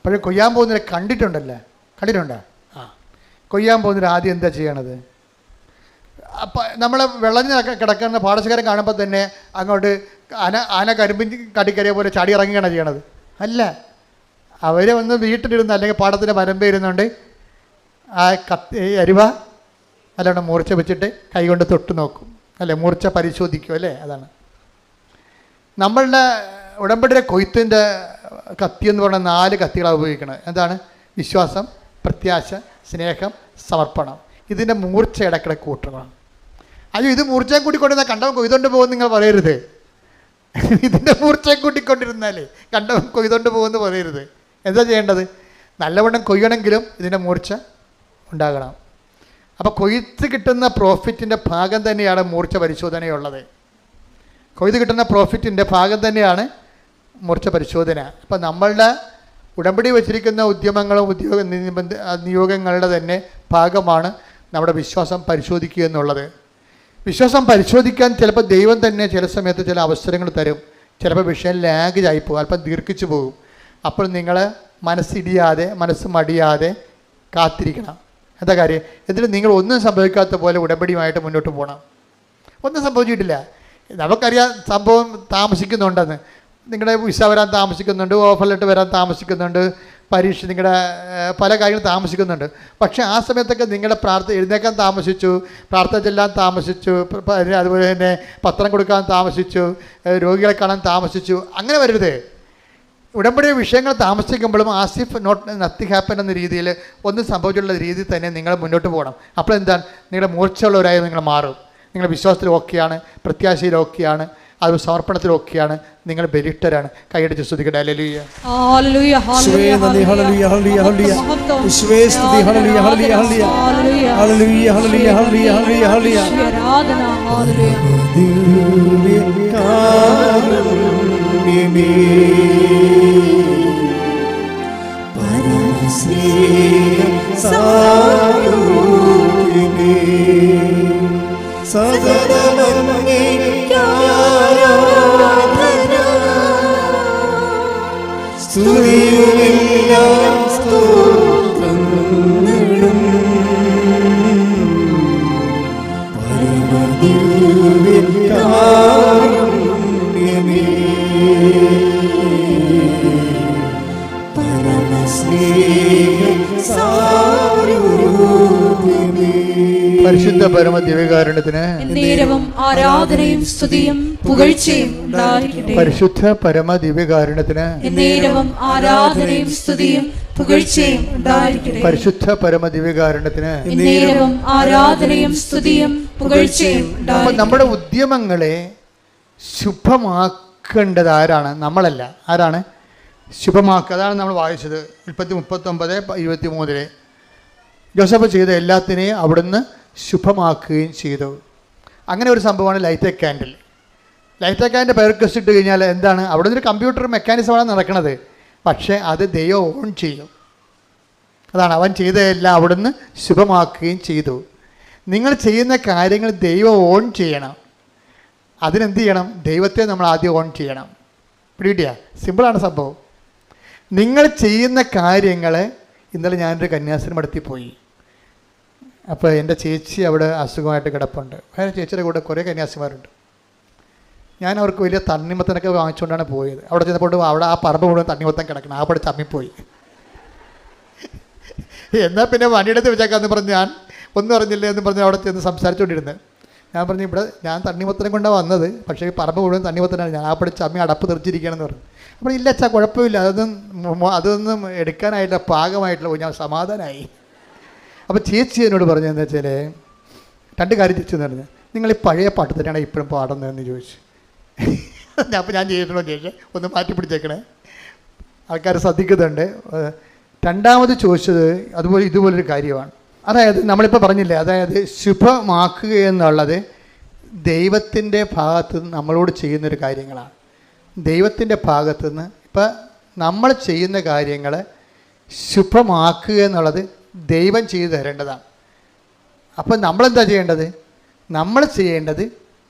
പക്ഷേ കൊയ്യാൻ പോകുന്നവരെ കണ്ടിട്ടുണ്ടോ? കൊയ്യാൻ പോകുന്നവർ ആദ്യം എന്താ ചെയ്യണത്? അപ്പം നമ്മൾ വിളഞ്ഞ് കിടക്കുന്ന പാടശേഖരം കാണുമ്പോൾ തന്നെ അങ്ങോട്ട് ആന കരിമ്പിൻ കടിക്കറിയ പോലെ ചാടി ഇറങ്ങുകയാണ് ചെയ്യണത്? അല്ല, അവർ വന്ന് വീട്ടിലിരുന്ന് അല്ലെങ്കിൽ പാടത്തിൻ്റെ വരമ്പേ ഇരുന്നുകൊണ്ട് ആ അരുവ അല്ലാണ്ട് മൂർച്ച വെച്ചിട്ട് കൈകൊണ്ട് തൊട്ട് നോക്കും, അല്ലേ? മൂർച്ച പരിശോധിക്കും, അല്ലേ? അതാണ് നമ്മളുടെ ഉടമ്പടിയുടെ കൊയ്ത്തിൻ്റെ കത്തി എന്ന് പറഞ്ഞാൽ 4 കത്തികളാണ് ഉപയോഗിക്കുന്നത്. എന്താണ്? വിശ്വാസം, പ്രത്യാശ, സ്നേഹം, സമർപ്പണം. ഇതിൻ്റെ മൂർച്ച ഇടയ്ക്കിടയ്ക്ക് കൂട്ടണം. അയ്യോ, ഇത് മൂർച്ചയും കൂട്ടിക്കൊണ്ടിരുന്നാൽ കണ്ടവൻ കൊയ്തുകൊണ്ട് പോകുമെന്ന് നിങ്ങൾ പറയരുത്. ഇതിൻ്റെ മൂർച്ചയും കൂട്ടിക്കൊണ്ടിരുന്നാലേ കണ്ടവൻ കൊയ്തുകൊണ്ട് പോകുമെന്ന് പറയരുത്. എന്താ ചെയ്യേണ്ടത്? നല്ലവണ്ണം കൊയ്യണമെങ്കിലും ഇതിൻ്റെ മൂർച്ച ഉണ്ടാകണം. അപ്പോൾ കൊയ്ത്ത് കിട്ടുന്ന പ്രോഫിറ്റിൻ്റെ ഭാഗം തന്നെയാണ് മൂർച്ച പരിശോധനയുള്ളത്. കൊയ്ത് കിട്ടുന്ന പ്രോഫിറ്റിൻ്റെ ഭാഗം തന്നെയാണ് മൂർച്ച പരിശോധന. അപ്പം നമ്മളുടെ ഉടമ്പടി വച്ചിരിക്കുന്ന ഉദ്യമങ്ങളും നിയോഗങ്ങളുടെ തന്നെ ഭാഗമാണ് നമ്മുടെ വിശ്വാസം പരിശോധിക്കുക എന്നുള്ളത്. വിശ്വാസം പരിശോധിക്കാൻ ചിലപ്പോൾ ദൈവം തന്നെ ചില സമയത്ത് ചില അവസരങ്ങൾ തരും. ചിലപ്പോൾ വിഷയം ലാഗ് ആയിപ്പോകും, അല്പം ദീർഘിച്ചു പോകും. അപ്പോൾ നിങ്ങൾ മനസ്സിടിയാതെ, മനസ്സ് മടിയാതെ കാത്തിരിക്കണം. എന്താ കാര്യം? എന്നിട്ട് നിങ്ങൾ ഒന്നും സംഭവിക്കാത്ത പോലെ ഉടമ്പടിയുമായിട്ട് മുന്നോട്ട് പോകണം. ഒന്നും സംഭവിച്ചിട്ടില്ല. നമുക്കറിയാം സംഭവം താമസിക്കുന്നുണ്ടെന്ന്. നിങ്ങളുടെ വിസ വരാൻ താമസിക്കുന്നുണ്ട്, ഓഫർ ലെറ്റർ വരാൻ താമസിക്കുന്നുണ്ട്, പരീക്ഷ, നിങ്ങളുടെ പല കാര്യങ്ങളും താമസിക്കുന്നുണ്ട്. പക്ഷേ ആ സമയത്തൊക്കെ നിങ്ങളുടെ എഴുന്നേക്കാൻ താമസിച്ചു, പ്രാർത്ഥന ചെല്ലാൻ താമസിച്ചു, അതുപോലെ തന്നെ പത്രം കൊടുക്കാൻ താമസിച്ചു, രോഗികളെ കാണാൻ താമസിച്ചു. അങ്ങനെ വരരുത്. ഉടമ്പടി വിഷയങ്ങൾ താമസിക്കുമ്പോഴും ആസിഫ് നത്തിങ് ഹാപ്പൻ എന്ന രീതിയിൽ ഒന്നും സംഭവിച്ചുള്ള രീതിയിൽ തന്നെ നിങ്ങൾ മുന്നോട്ട് പോകണം. അപ്പോൾ എന്താണ്? നിങ്ങളുടെ മൂർച്ചയുള്ളവരായി നിങ്ങൾ മാറും. നിങ്ങൾ വിശ്വാസത്തിൽ ഓക്കെയാണ്, പ്രത്യാശയിൽ ഓക്കെയാണ്, അത് സമർപ്പണത്തിൽ ഓക്കെയാണ്, നിങ്ങൾ ബലിഷ്ഠരാണ്. കൈയടിച്ച് സ്തുതിക്കട്ടെ. ഹല്ലേലൂയ, ഹല്ലേലൂയ, ഹല്ലേലൂയ, ഹല്ലേലൂയ, ഹല്ലേലൂയ, ഹല്ലേലൂയ, യേശുവേ സ്തുതി. ഹല്ലേലൂയ, ഹല്ലേലൂയ, ഹല്ലേലൂയ, ഹല്ലേലൂയ, ഹല്ലേലൂയ, ഹല്ലേലൂയ, ഹല്ലേലൂയ, ഹല്ലേലൂയ. ആരാധന, ഹല്ലേലൂയ. പരിശുദ്ധ പരമ ദിവ്യകാരുണ്യത്തിന് എന്നേരവും ആരാധനയും സ്തുതിയും പുകഴ്ചയും ഉണ്ടായിരിക്കട്ടെ. പരിശുദ്ധ പരമ ദിവ്യകാരുണ്യത്തിന് എന്നേരവും ആരാധനയും സ്തുതിയും പുകഴ്ചയും ഉണ്ടായിരിക്കട്ടെ. പരിശുദ്ധ പരമദിവ്യകാരുണ്യത്തിന് എന്നേരവും ആരാധനയും സ്തുതിയും പുകഴ്ചയും ഉണ്ടായിരിക്കട്ടെ. നമ്മുടെ ഉദ്യമങ്ങളെ ശുഭമാക്കേണ്ടത് ആരാണ്? നമ്മളല്ല. ആരാണ് ശുഭമാക്കുക? അതാണ് നമ്മൾ വായിച്ചത് 39:23. ജോസഫ് ചെയ്ത എല്ലാത്തിനെയും അവിടുന്ന് ശുഭമാക്കുകയും ചെയ്തു. അങ്ങനെ ഒരു സംഭവമാണ് light a candle. Light a candle പേർക്കസ് ഇട്ട് കഴിഞ്ഞാൽ എന്താണ്? അവിടെ നിന്നൊരു കമ്പ്യൂട്ടർ മെക്കാനിസമാണ് നടക്കുന്നത്. പക്ഷേ അത് ദൈവം ഓൺ ചെയ്യും. അതാണ് അവൻ ചെയ്തതെല്ലാം അവിടുന്ന് ശുഭമാക്കുകയും ചെയ്തു. നിങ്ങൾ ചെയ്യുന്ന കാര്യങ്ങൾ ദൈവം ഓൺ ചെയ്യണം. അതിനെന്ത് ചെയ്യണം? ദൈവത്തെ നമ്മൾ ആദ്യം ഓൺ ചെയ്യണം. പിടികിട്ടിയ? സിമ്പിളാണ് സംഭവം. നിങ്ങൾ ചെയ്യുന്ന കാര്യങ്ങൾ, ഇന്നലെ ഞാനൊരു കന്യാസ്ത്രീ മഠത്തിൽ പോയി. അപ്പോൾ എൻ്റെ ചേച്ചി അവിടെ അസുഖമായിട്ട് കിടപ്പുണ്ട്. വേറെ ചേച്ചിയുടെ കൂടെ കുറേ കന്യാസിമാരുണ്ട്. ഞാൻ അവർക്ക് വലിയ തണ്ണിമത്തനൊക്കെ വാങ്ങിച്ചുകൊണ്ടാണ് പോയത്. അവിടെ ചെന്നപ്പോൾ അവിടെ ആ പറമ്പ് മുഴുവൻ തണ്ണിമത്തൻ കിടക്കണം. ആ പടി തമ്മിപ്പോയി. എന്നാൽ പിന്നെ വണ്ടിയെടുത്ത് വെച്ചേക്കാന്ന് പറഞ്ഞ് ഞാൻ ഒന്നും അറിഞ്ഞില്ല എന്ന് പറഞ്ഞ് അവിടെ ചെന്ന് സംസാരിച്ചുകൊണ്ടിരുന്നത്. ഞാൻ പറഞ്ഞു, ഇവിടെ ഞാൻ തണ്ണിമത്തനം കൊണ്ടാണ് വന്നത്, പക്ഷേ ഈ പറമ്പ് മുഴുവൻ തണ്ണിമത്തനാണ്. ഞാൻ ആ പടി ചമ്മി അടപ്പ് തെറിച്ചിരിക്കുകയാണെന്ന് പറഞ്ഞു. അപ്പോൾ ഇല്ല അച്ഛാ, കുഴപ്പമില്ല, അതൊന്നും എടുക്കാനായിട്ടില്ല, പാകമായിട്ടില്ല. ഞാൻ സമാധാനമായി. അപ്പോൾ ചേച്ചി എന്നോട് പറഞ്ഞതെന്ന് വെച്ചാൽ, രണ്ട് കാര്യം ചേച്ചി എന്ന് പറഞ്ഞു. നിങ്ങൾ ഈ പഴയ പാട്ട് തന്നെയാണ് ഇപ്പോഴും പാടുന്നതെന്ന് ചോദിച്ചു. അപ്പോൾ ഞാൻ ചെയ്തിട്ടുണ്ടോ ചോദിച്ചു, ഒന്ന് മാറ്റി പിടിച്ചേക്കണേ, ആൾക്കാർ ശ്രദ്ധിക്കുന്നുണ്ട്. രണ്ടാമത് ചോദിച്ചത് ഇതുപോലൊരു കാര്യമാണ്. അതായത് നമ്മളിപ്പോൾ പറഞ്ഞില്ലേ, അതായത് ശുഭമാക്കുക എന്നുള്ളത് ദൈവത്തിൻ്റെ ഭാഗത്ത് നിന്ന് നമ്മളോട് ചെയ്യുന്നൊരു കാര്യങ്ങളാണ്. ദൈവത്തിൻ്റെ ഭാഗത്തു നിന്ന് ഇപ്പം നമ്മൾ ചെയ്യുന്ന കാര്യങ്ങൾ ശുഭമാക്കുക എന്നുള്ളത് ദൈവം ചെയ്തു തരേണ്ടതാണ്. അപ്പം നമ്മളെന്താ ചെയ്യേണ്ടത്? നമ്മൾ ചെയ്യേണ്ടത്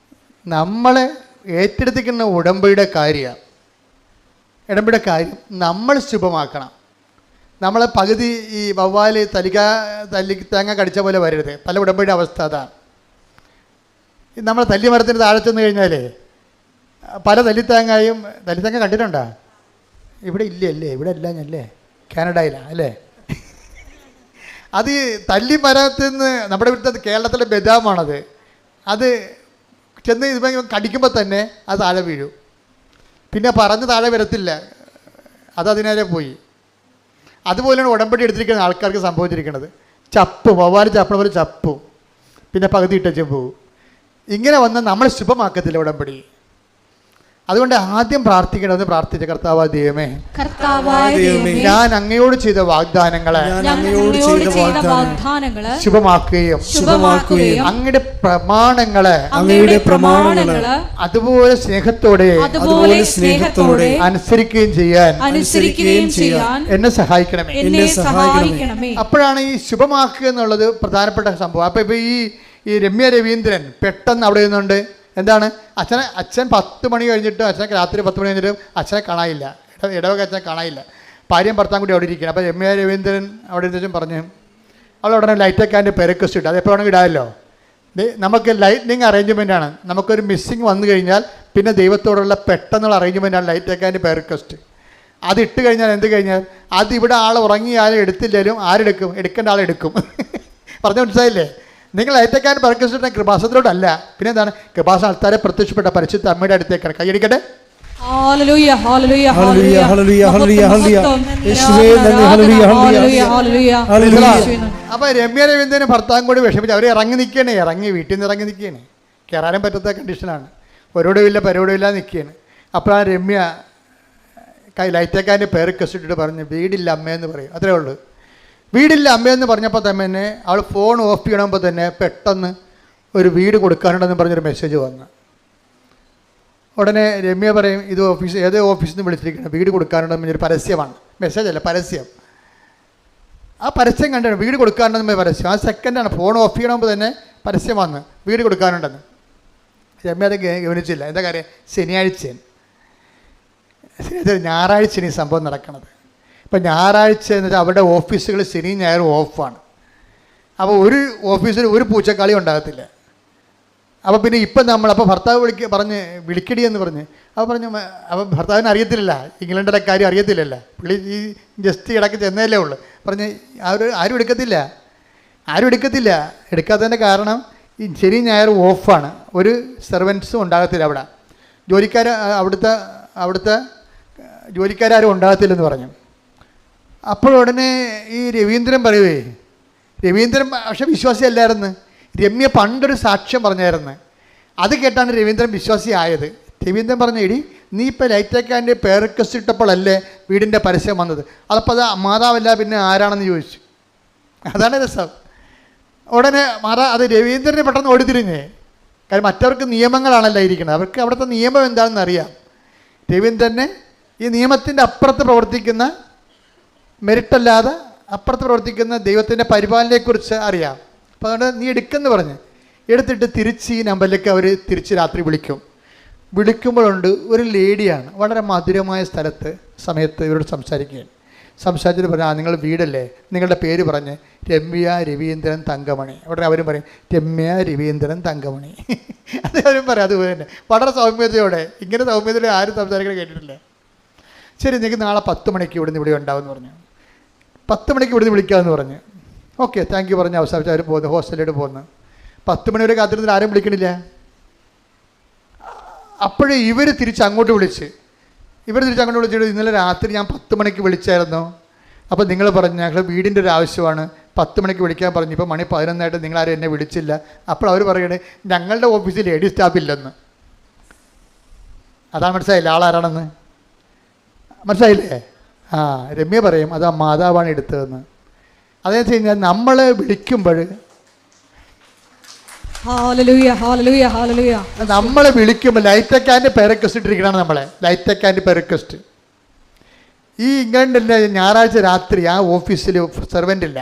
നമ്മളെ ഏറ്റെടുത്തിരിക്കുന്ന ഉടമ്പടിയുടെ കാര്യം നമ്മൾ ശുഭമാക്കണം. നമ്മളെ പകുതി ഈ വവ്വാൽ തേങ്ങ കടിച്ച പോലെ വരരുത്. പല ഉടമ്പടിയുടെ അവസ്ഥ അതാണ്. നമ്മൾ തല്ലി മരത്തിന് താഴെ ചെന്ന് കഴിഞ്ഞാൽ പല തല്ലിത്തേങ്ങ കണ്ടിട്ടുണ്ടോ? ഇവിടെ ഇല്ലല്ലേ? ഇവിടെ എല്ലാം അല്ലേ, കാനഡയിലാണ് അല്ലേ? അത് തല്ലി മരത്തിൽ നിന്ന് നമ്മുടെ ഇവിടുത്തെ കേരളത്തിലെ ബദാമാണത്. അത് ചെന്ന് ഇത് കടിക്കുമ്പോൾ തന്നെ അത് താഴെ വീഴും. പിന്നെ പറഞ്ഞ് താഴെ വരത്തില്ല, അതിനേരെ പോയി. അതുപോലെയാണ് ഉടമ്പടി എടുത്തിരിക്കുന്ന ആൾക്കാർക്ക് സംഭവിച്ചിരിക്കുന്നത്. വവ്വാൽ ചപ്പണ പോലെ ചപ്പും, പിന്നെ പകുതി ഇട്ടച്ചും പോവും. ഇങ്ങനെ വന്ന് നമ്മൾ ശുഭമാക്കത്തില്ല ഉടമ്പടി. അതുകൊണ്ട് ആദ്യം പ്രാർത്ഥിക്കേണ്ടത്, പ്രാർത്ഥിച്ച കർത്താവായ ദൈവമേ, ഞാൻ അങ്ങയോട് ചെയ്ത വാഗ്ദാനങ്ങളെ ശുഭമാക്കുകയും അങ്ങയുടെ പ്രമാണങ്ങളെ അതുപോലെ സ്നേഹത്തോടെ അനുസരിക്കുകയും ചെയ്യാൻ എന്നെ സഹായിക്കണമേ. അപ്പോഴാണ് ഈ ശുഭമാക്കുക എന്നുള്ളത് പ്രധാനപ്പെട്ട സംഭവം. അപ്പോൾ ഇപ്പോൾ ഈ രമ്യ രവീന്ദ്രൻ പെട്ടെന്ന് അവിടെ നിന്നുണ്ട്. എന്താണ്? അച്ഛൻ 10 മണി കഴിഞ്ഞിട്ട്, അച്ഛനൊക്കെ രാത്രി 10 മണി കഴിഞ്ഞിട്ട് അച്ഛനെ കാണാനില്ല. ഇടവക അച്ഛനെ കാണാനില്ല. ഭാര്യയും ഭർത്താവും കൂടി അവിടെ ഇരിക്കണം. അപ്പോൾ രമ്യ രവീന്ദ്രൻ അവിടെ ഇരുന്ന് പറഞ്ഞു, അവൾ ഉടനെ ലൈറ്റൊക്കെ പെരക്വസ്റ്റ് ഇട്ടു. അത് എപ്പോൾ വേണമെങ്കിൽ ഇടാമല്ലോ. നമുക്ക് ലൈറ്റ്നിങ് അറേഞ്ച്മെൻറ്റാണ്. നമുക്കൊരു മിസ്സിങ് വന്നു കഴിഞ്ഞാൽ പിന്നെ ദൈവത്തോടുള്ള പെട്ടെന്നുള്ള അറേഞ്ച്മെൻറ്റാണ് ലൈറ്റൊക്കെ പെരക്വസ്റ്റ്. അത് ഇട്ട് കഴിഞ്ഞാൽ അതിവിടെ ആൾ ഉറങ്ങിയാലും എടുത്തില്ലെങ്കിലും ആരെടുക്കും? എടുക്കേണ്ട ആളെടുക്കും. പറഞ്ഞ മനസ്സിലായില്ലേ? നിങ്ങൾ ഏറ്റക്കാൻ പരക്കസിന്റെ കൃപാസനത്തിലോട്ടല്ല, പിന്നെ എന്താണ്? കൃപാസന ആൾക്കാരെ പ്രത്യക്ഷപ്പെട്ട പരിശുദ്ധ അമ്മയുടെ അടുത്തേക്കാണ്. കൈയടിക്കട്ടെ. അപ്പൊ രമ്യ രവീന്ദ്രനും ഭർത്താവും കൂടി വിഷമിച്ച് അവർ ഇറങ്ങി വീട്ടിൽ നിന്ന് ഇറങ്ങി നിൽക്കുകയാണ്. കയറാനും പറ്റാത്ത കണ്ടീഷനാണ്. ഒരോടുമില്ല പരോടുമില്ല നിൽക്കുകയാണ്. അപ്പോൾ ആ രമ്യ ലൈറ്റേക്കാൻ്റെ പേരൊക്കെ ഇട്ടിട്ട് പറഞ്ഞു, വീടില്ല അമ്മയെന്ന് പറയും. അത്രേ ഉള്ളൂ. വീടില്ല അമ്മയെന്ന് പറഞ്ഞപ്പോൾ തന്നെ അവൾ ഫോൺ ഓഫ് ചെയ്യണമ്പോൾ തന്നെ പെട്ടെന്ന് ഒരു വീട് കൊടുക്കാനുണ്ടെന്ന് പറഞ്ഞൊരു മെസ്സേജ് വന്നു. ഉടനെ രമ്യ പറയും, ഇത് ഏതോ ഓഫീസിൽ നിന്ന് വിളിച്ചിരിക്കണം, വീട് കൊടുക്കാനുണ്ടെന്ന് പറഞ്ഞൊരു പരസ്യമാണ്. മെസ്സേജല്ല, പരസ്യം. ആ പരസ്യം കണ്ടാണ് വീട് കൊടുക്കാനുണ്ടെന്ന് പരസ്യം. ആ സെക്കൻഡാണ് ഫോൺ ഓഫ് ചെയ്യണമെങ്കിൽ തന്നെ പരസ്യം വന്ന് വീട് കൊടുക്കാനുണ്ടെന്ന്. രമ്യ അത് ഗവനിച്ചില്ല. എന്താ കാര്യം? ഞായറാഴ്ചയാണ് ഈ സംഭവം നടക്കുന്നത്. ഇപ്പം ഞായറാഴ്ച എന്ന് വെച്ചാൽ അവരുടെ ഓഫീസുകൾ ശനിയും ഞായറും ഓഫാണ്. അപ്പോൾ ഒരു ഓഫീസിൽ ഒരു പൂച്ചക്കാളി ഉണ്ടാകത്തില്ല. അപ്പോൾ പിന്നെ ഇപ്പം അപ്പോൾ ഭർത്താവ് വിളിക്കടി എന്ന് പറഞ്ഞ് അപ്പോൾ ഭർത്താവിന് അറിയത്തില്ല, ഇംഗ്ലണ്ടിലെ കാര്യം അറിയത്തില്ലല്ലോ. പുള്ളി ഈ ജസ്റ്റ് ഇടയ്ക്ക് ചെന്നതല്ലേ ഉള്ളു. പറഞ്ഞ് ആരും എടുക്കത്തില്ല. എടുക്കാത്തതിൻ്റെ കാരണം ഈ ശനിയും ഞായറും ഓഫാണ്. ഒരു സെർവൻസും ഉണ്ടാകത്തില്ല അവിടെ. അവിടുത്തെ ജോലിക്കാരും ഉണ്ടാകത്തില്ലെന്ന് പറഞ്ഞു. അപ്പോഴുടനെ ഈ രവീന്ദ്രൻ പറയുവേ, രവീന്ദ്രൻ പക്ഷെ വിശ്വാസിയല്ലായിരുന്നു. രമ്യ പണ്ടൊരു സാക്ഷ്യം പറഞ്ഞായിരുന്നു. അത് കേട്ടാണ് രവീന്ദ്രൻ വിശ്വാസിയായത്. രവീന്ദ്രൻ പറഞ്ഞു, എടി നീ ഇപ്പോൾ ലൈറ്റേക്കാൻ്റെ പേർ റിക്വസ്റ്റ് ഇട്ടപ്പോഴല്ലേ വീടിൻ്റെ പരസ്യം വന്നത്, അതപ്പോൾ അത് മാതാവല്ല പിന്നെ ആരാണെന്ന് ചോദിച്ചു. അതാണ് രസം. ഉടനെ അത് രവീന്ദ്രനെ പെട്ടെന്ന് ഓടിത്തിരിഞ്ഞേ. കാര്യം മറ്റവർക്ക് നിയമങ്ങളാണല്ലോ ഇരിക്കുന്നത്, അവർക്ക് അവിടുത്തെ നിയമം എന്താണെന്ന് അറിയാം. രവീന്ദ്രനെ ഈ നിയമത്തിൻ്റെ അപ്പുറത്ത് പ്രവർത്തിക്കുന്ന, മെരിറ്റല്ലാതെ അപ്പുറത്ത് പ്രവർത്തിക്കുന്ന ദൈവത്തിൻ്റെ പരിപാലനയെക്കുറിച്ച് അറിയാം. അപ്പോൾ അതുകൊണ്ട് നീ എടുക്കെന്ന് പറഞ്ഞ് എടുത്തിട്ട് തിരിച്ച് ഈ നമ്പറിലേക്ക് അവർ തിരിച്ച് രാത്രി വിളിക്കുമ്പോഴുണ്ട് ഒരു ലേഡിയാണ് വളരെ മധുരമായ സമയത്ത് ഇവരോട് സംസാരിച്ചിട്ട് പറഞ്ഞു, നിങ്ങൾ വീടല്ലേ, നിങ്ങളുടെ പേര് പറഞ്ഞ് രമ്യ രവീന്ദ്രൻ തങ്കമണി. ഉടനെ അവരും പറയും രമ്യ രവീന്ദ്രൻ തങ്കമണി. അത് അവരും പറയും. അതുപോലെ തന്നെ വളരെ സൗമ്യതയോടെ, ഇങ്ങനെ സൗമ്യതയോടെ ആരും സംസാരിക്കുന്നത് കേട്ടിട്ടില്ല. ശരി, നിങ്ങൾക്ക് നാളെ 10 മണിക്ക് ഇവിടുന്ന് ഇവിടെ ഉണ്ടാവുമെന്ന് പറഞ്ഞു. 10 മണിക്ക് ഇവിടുന്ന് വിളിക്കാമെന്ന് പറഞ്ഞു. ഓക്കെ താങ്ക് യു പറഞ്ഞ് അവസാനിച്ച് അവർ പോകുന്നു, ഹോസ്റ്റലിലോട്ട് പോകുന്നു. 10 മണി വരെ കാത്തിരുന്നിട്ട് ആരും വിളിക്കണില്ല. അപ്പോഴേ ഇവർ തിരിച്ചങ്ങോട്ട് വിളിച്ചിട്ട് ഇന്നലെ രാത്രി ഞാൻ 10 മണിക്ക് വിളിച്ചായിരുന്നു, അപ്പോൾ നിങ്ങൾ പറഞ്ഞു ഞങ്ങൾ വീടിൻ്റെ ഒരു ആവശ്യമാണ്, 10 മണിക്ക് വിളിക്കാൻ പറഞ്ഞു, ഇപ്പോൾ മണി 11 നിങ്ങളാരും എന്നെ വിളിച്ചില്ല. അപ്പോൾ അവർ പറയണേ ഞങ്ങളുടെ ഓഫീസിൽ ലേഡി സ്റ്റാഫ് ഇല്ലെന്ന്. അതാണ് മനസ്സിലായില്ല ആളാരാണെന്ന്, മനസ്സിലായില്ലേ? രമ്യ പറയും അത് ആ മാതാവാണ് എടുത്തതെന്ന്. അതെന്ന് വെച്ച് കഴിഞ്ഞാൽ നമ്മൾ വിളിക്കുമ്പോൾ നമ്മളെ വിളിക്കുമ്പോൾ ലൈറ്റക്കാൻ്റെ പെരക്വസ്റ്റ് ഇട്ടിരിക്കണമാണ്. നമ്മളെ ലൈറ്റക്കാൻ്റെ പെരക്വസ്റ്റ് ഈ ഇംഗ്ലണ്ടിലെ ഞായറാഴ്ച രാത്രി ആ ഓഫീസിൽ സെർവൻ്റ് ഇല്ല.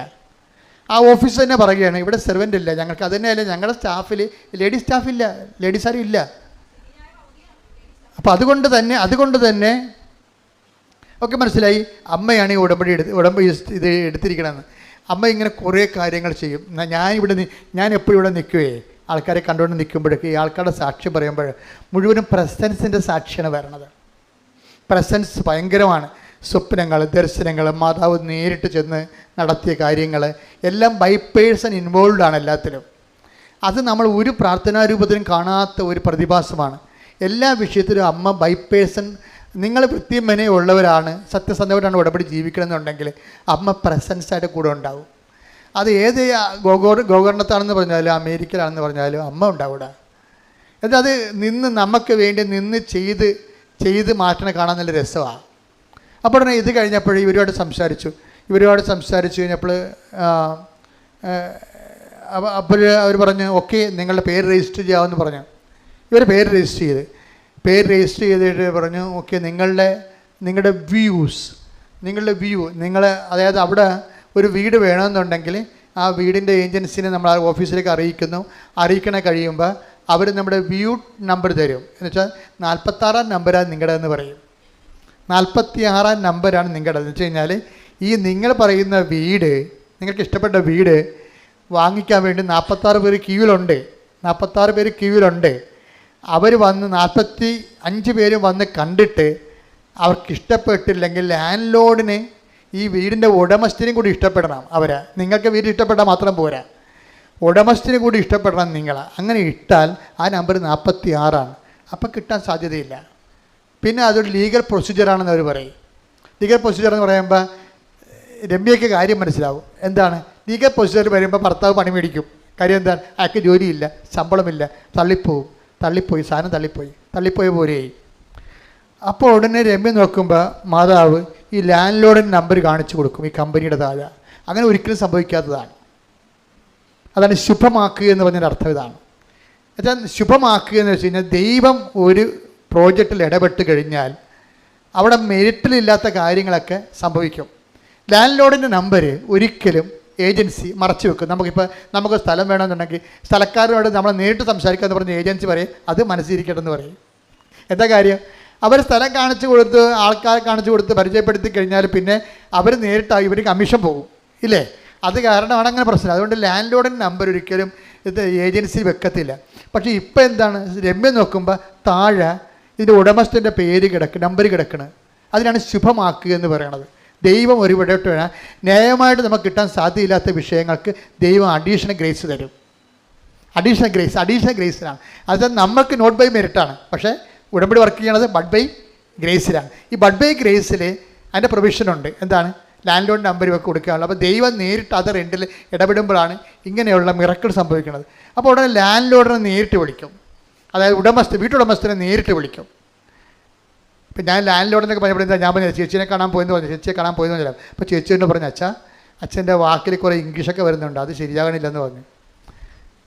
ആ ഓഫീസ് തന്നെ പറയുകയാണ് ഇവിടെ സെർവൻ്റ് ഇല്ല, ഞങ്ങൾക്ക് അത് തന്നെയല്ല ഞങ്ങളുടെ സ്റ്റാഫിൽ ലേഡീസ് സ്റ്റാഫില്ല, ലേഡീസ് ആരും ഇല്ല. അപ്പോൾ അതുകൊണ്ട് തന്നെ ഒക്കെ മനസ്സിലായി അമ്മയാണ് ഈ ഉടമ്പടി ഇത് എടുത്തിരിക്കണമെന്ന്. അമ്മ ഇങ്ങനെ കുറേ കാര്യങ്ങൾ ചെയ്യും. ഞാൻ എപ്പോഴും ഇവിടെ നിൽക്കുകയെ ആൾക്കാരെ കണ്ടുകൊണ്ട് നിൽക്കുമ്പോഴേക്ക് ഈ ആൾക്കാരുടെ സാക്ഷ്യം പറയുമ്പോൾ മുഴുവനും പ്രസൻസിൻ്റെ സാക്ഷിയാണ് വരണത്. പ്രസൻസ് ഭയങ്കരമാണ്. സ്വപ്നങ്ങൾ, ദർശനങ്ങൾ, മാതാവ് നേരിട്ട് ചെന്ന് നടത്തിയ കാര്യങ്ങൾ എല്ലാം ബൈ പേഴ്സൺ ഇൻവോൾവ് ആണ് എല്ലാത്തിലും. അത് നമ്മൾ ഒരു പ്രാർത്ഥനാരൂപത്തിലും കാണാത്ത ഒരു പ്രതിഭാസമാണ്. എല്ലാ വിഷയത്തിലും അമ്മ ബൈ പേഴ്സൺ. നിങ്ങൾ വൃത്തിയും മെനയും ഉള്ളവരാണ്, സത്യസന്ധമായിട്ടാണ് ഉടമ്പടി ജീവിക്കണമെന്നുണ്ടെങ്കിൽ അമ്മ പ്രസൻസായിട്ട് കൂടെ ഉണ്ടാവും. അത് ഏത് ഗോകർണത്താണെന്ന് പറഞ്ഞാലും അമേരിക്കയിലാണെന്ന് പറഞ്ഞാലും അമ്മ ഉണ്ടാവില്ല. എന്നിട്ട് അത് നമുക്ക് വേണ്ടി നിന്ന് ചെയ്ത് മാറ്റണ കാണാൻ നല്ല രസമാണ്. അപ്പോൾ ഉടനെ ഇത് കഴിഞ്ഞപ്പോൾ ഇവരോട് സംസാരിച്ചു കഴിഞ്ഞപ്പോൾ അവർ പറഞ്ഞു ഓക്കെ നിങ്ങളുടെ പേര് രജിസ്റ്റർ ചെയ്യാമെന്ന് പറഞ്ഞു. ഇവർ പേര് രജിസ്റ്റർ ചെയ്തിട്ട് പറഞ്ഞു ഓക്കെ നിങ്ങളുടെ വ്യൂ അതായത് അവിടെ ഒരു വീട് വേണമെന്നുണ്ടെങ്കിൽ ആ വീടിൻ്റെ ഏജൻസിനെ നമ്മൾ ആ ഓഫീസിലേക്ക് അറിയിക്കണ കഴിയുമ്പോൾ അവർ നമ്മുടെ വ്യൂ നമ്പർ തരും. എന്ന് വെച്ചാൽ 46-ാം നമ്പറാണ് നിങ്ങളുടെ എന്ന് പറയും. 46-ാം നമ്പറാണ് നിങ്ങളുടെ എന്ന് വെച്ച് കഴിഞ്ഞാൽ ഈ നിങ്ങൾ പറയുന്ന വീട്, നിങ്ങൾക്ക് ഇഷ്ടപ്പെട്ട വീട് വാങ്ങിക്കാൻ വേണ്ടി 46 പേര് ക്യൂവിലുണ്ട്. അവർ വന്ന് 45 പേരും വന്ന് കണ്ടിട്ട് അവർക്ക് ഇഷ്ടപ്പെട്ടില്ലെങ്കിൽ ലാൻഡ് ലോഡിന് ഈ വീടിൻ്റെ ഉടമസ്ഥനും കൂടി ഇഷ്ടപ്പെടണം. നിങ്ങൾക്ക് വീട് ഇഷ്ടപ്പെട്ടാൽ മാത്രം പോരാ, ഉടമസ്ഥന് കൂടി ഇഷ്ടപ്പെടണം നിങ്ങൾ. അങ്ങനെ ഇട്ടാൽ ആ നമ്പർ 46 അപ്പം കിട്ടാൻ സാധ്യതയില്ല. പിന്നെ അതൊരു ലീഗൽ പ്രൊസീജിയറാണെന്ന് അവർ പറയും. ലീഗൽ പ്രൊസീജിയർ എന്ന് പറയുമ്പോൾ രമ്യയ്ക്ക് കാര്യം മനസ്സിലാവും. എന്താണ് ലീഗൽ പ്രൊസീജിയർ വരുമ്പോൾ ഭർത്താവ് പണി മേടിക്കും. കാര്യം എന്താണ്, അയാൾക്ക് ജോലിയില്ല, ശമ്പളമില്ല, സാധനം തള്ളിപ്പോയി പോലെയായി. അപ്പോൾ ഉടനെ രമ്യ നോക്കുമ്പോൾ മാതാവ് ഈ ലാൻഡ് ലോഡിൻ്റെ നമ്പർ കാണിച്ചു കൊടുക്കും ഈ കമ്പനിയുടെ താഴെ. അങ്ങനെ ഒരിക്കലും സംഭവിക്കാത്തതാണ്. അതാണ് ശുഭമാക്കുക എന്ന് പറഞ്ഞതിൻ്റെ അർത്ഥം ഇതാണ്. എന്നുവെച്ചാൽ ശുഭമാക്കുക എന്ന് വെച്ച് കഴിഞ്ഞാൽ ദൈവം ഒരു പ്രോജക്റ്റിൽ ഇടപെട്ട് കഴിഞ്ഞാൽ അവിടെ മെരിറ്റിലില്ലാത്ത കാര്യങ്ങളൊക്കെ സംഭവിക്കും. ലാൻഡ് ലോഡിൻ്റെ നമ്പർ ഒരിക്കലും ഏജൻസി മറച്ചു വെക്കും. നമുക്ക് സ്ഥലം വേണമെന്നുണ്ടെങ്കിൽ സ്ഥലക്കാരോട് നമ്മൾ നേരിട്ട് സംസാരിക്കാമെന്ന് പറഞ്ഞ് ഏജൻസി പറയും അത് മനസ്സിരിക്കട്ടെന്ന് പറയും. എന്താ കാര്യം, അവർ സ്ഥലം കാണിച്ചു കൊടുത്ത് ആൾക്കാരെ കാണിച്ചു കൊടുത്ത് പരിചയപ്പെടുത്തി കഴിഞ്ഞാൽ പിന്നെ അവർ നേരിട്ടായി ഇവർ കമ്മീഷൻ പോകും ഇല്ലേ. അത് കാരണമാണ് അങ്ങനെ പ്രശ്നം. അതുകൊണ്ട് ലാൻഡ് ലോഡിൻ്റെ നമ്പർ ഒരിക്കലും ഇത് ഏജൻസി വെക്കത്തില്ല. പക്ഷേ ഇപ്പം എന്താണ്, രമ്യ നോക്കുമ്പോൾ താഴെ ഇതിൻ്റെ ഉടമസ്ഥൻ്റെ നമ്പർ കിടക്കണം. അതിനാണ് ശുഭമാക്കുക എന്ന് പറയണത്. ദൈവം ഒരു വിടട്ട് വേണം. ന്യായമായിട്ട് നമുക്ക് കിട്ടാൻ സാധ്യതയില്ലാത്ത വിഷയങ്ങൾക്ക് ദൈവം അഡീഷണൽ ഗ്രേസ് തരും. അഡീഷണൽ ഗ്രേസിലാണ്. അത് നമുക്ക് നോട്ട് ബൈ മെറിറ്റാണ്. പക്ഷേ ഉടമ്പടി വർക്ക് ചെയ്യണത് ബഡ് ബൈ ഗ്രേസിലാണ്. ഈ ബഡ് ബൈ ഗ്രേസിൽ അതിൻ്റെ പ്രൊവിഷനുണ്ട്. എന്താണ്, ലാൻഡ് ലോഡ് നമ്പർ ഇവർക്ക് കൊടുക്കാനുള്ളത്. അപ്പോൾ ദൈവം നേരിട്ട് അത് റെൻറ്റിൽ ഇടപെടുമ്പോഴാണ് ഇങ്ങനെയുള്ള മിറക്കിൾ സംഭവിക്കുന്നത്. അപ്പോൾ ഉടനെ ലാൻഡ് ലോഡിനെ നേരിട്ട് വിളിക്കും, അതായത് വീട്ടുടമസ്ഥനെ നേരിട്ട് വിളിക്കും. ഇപ്പം ഞാൻ ലാൻഡ് ലോഡിനൊക്കെ പറഞ്ഞപ്പോൾ ഞാൻ പറഞ്ഞു ചേച്ചിയെ കാണാൻ പോയെന്ന് പറഞ്ഞു, ചേച്ചിയെ കാണാൻ പോയെന്ന് പറഞ്ഞാൽ അപ്പോൾ ചേച്ചിയോട് പറഞ്ഞു അച്ഛൻ്റെ വാക്കിൽ കുറേ ഇംഗ്ലീഷൊക്കെ വരുന്നുണ്ട്, അത് ശരിയാകണില്ലെന്ന് പറഞ്ഞു.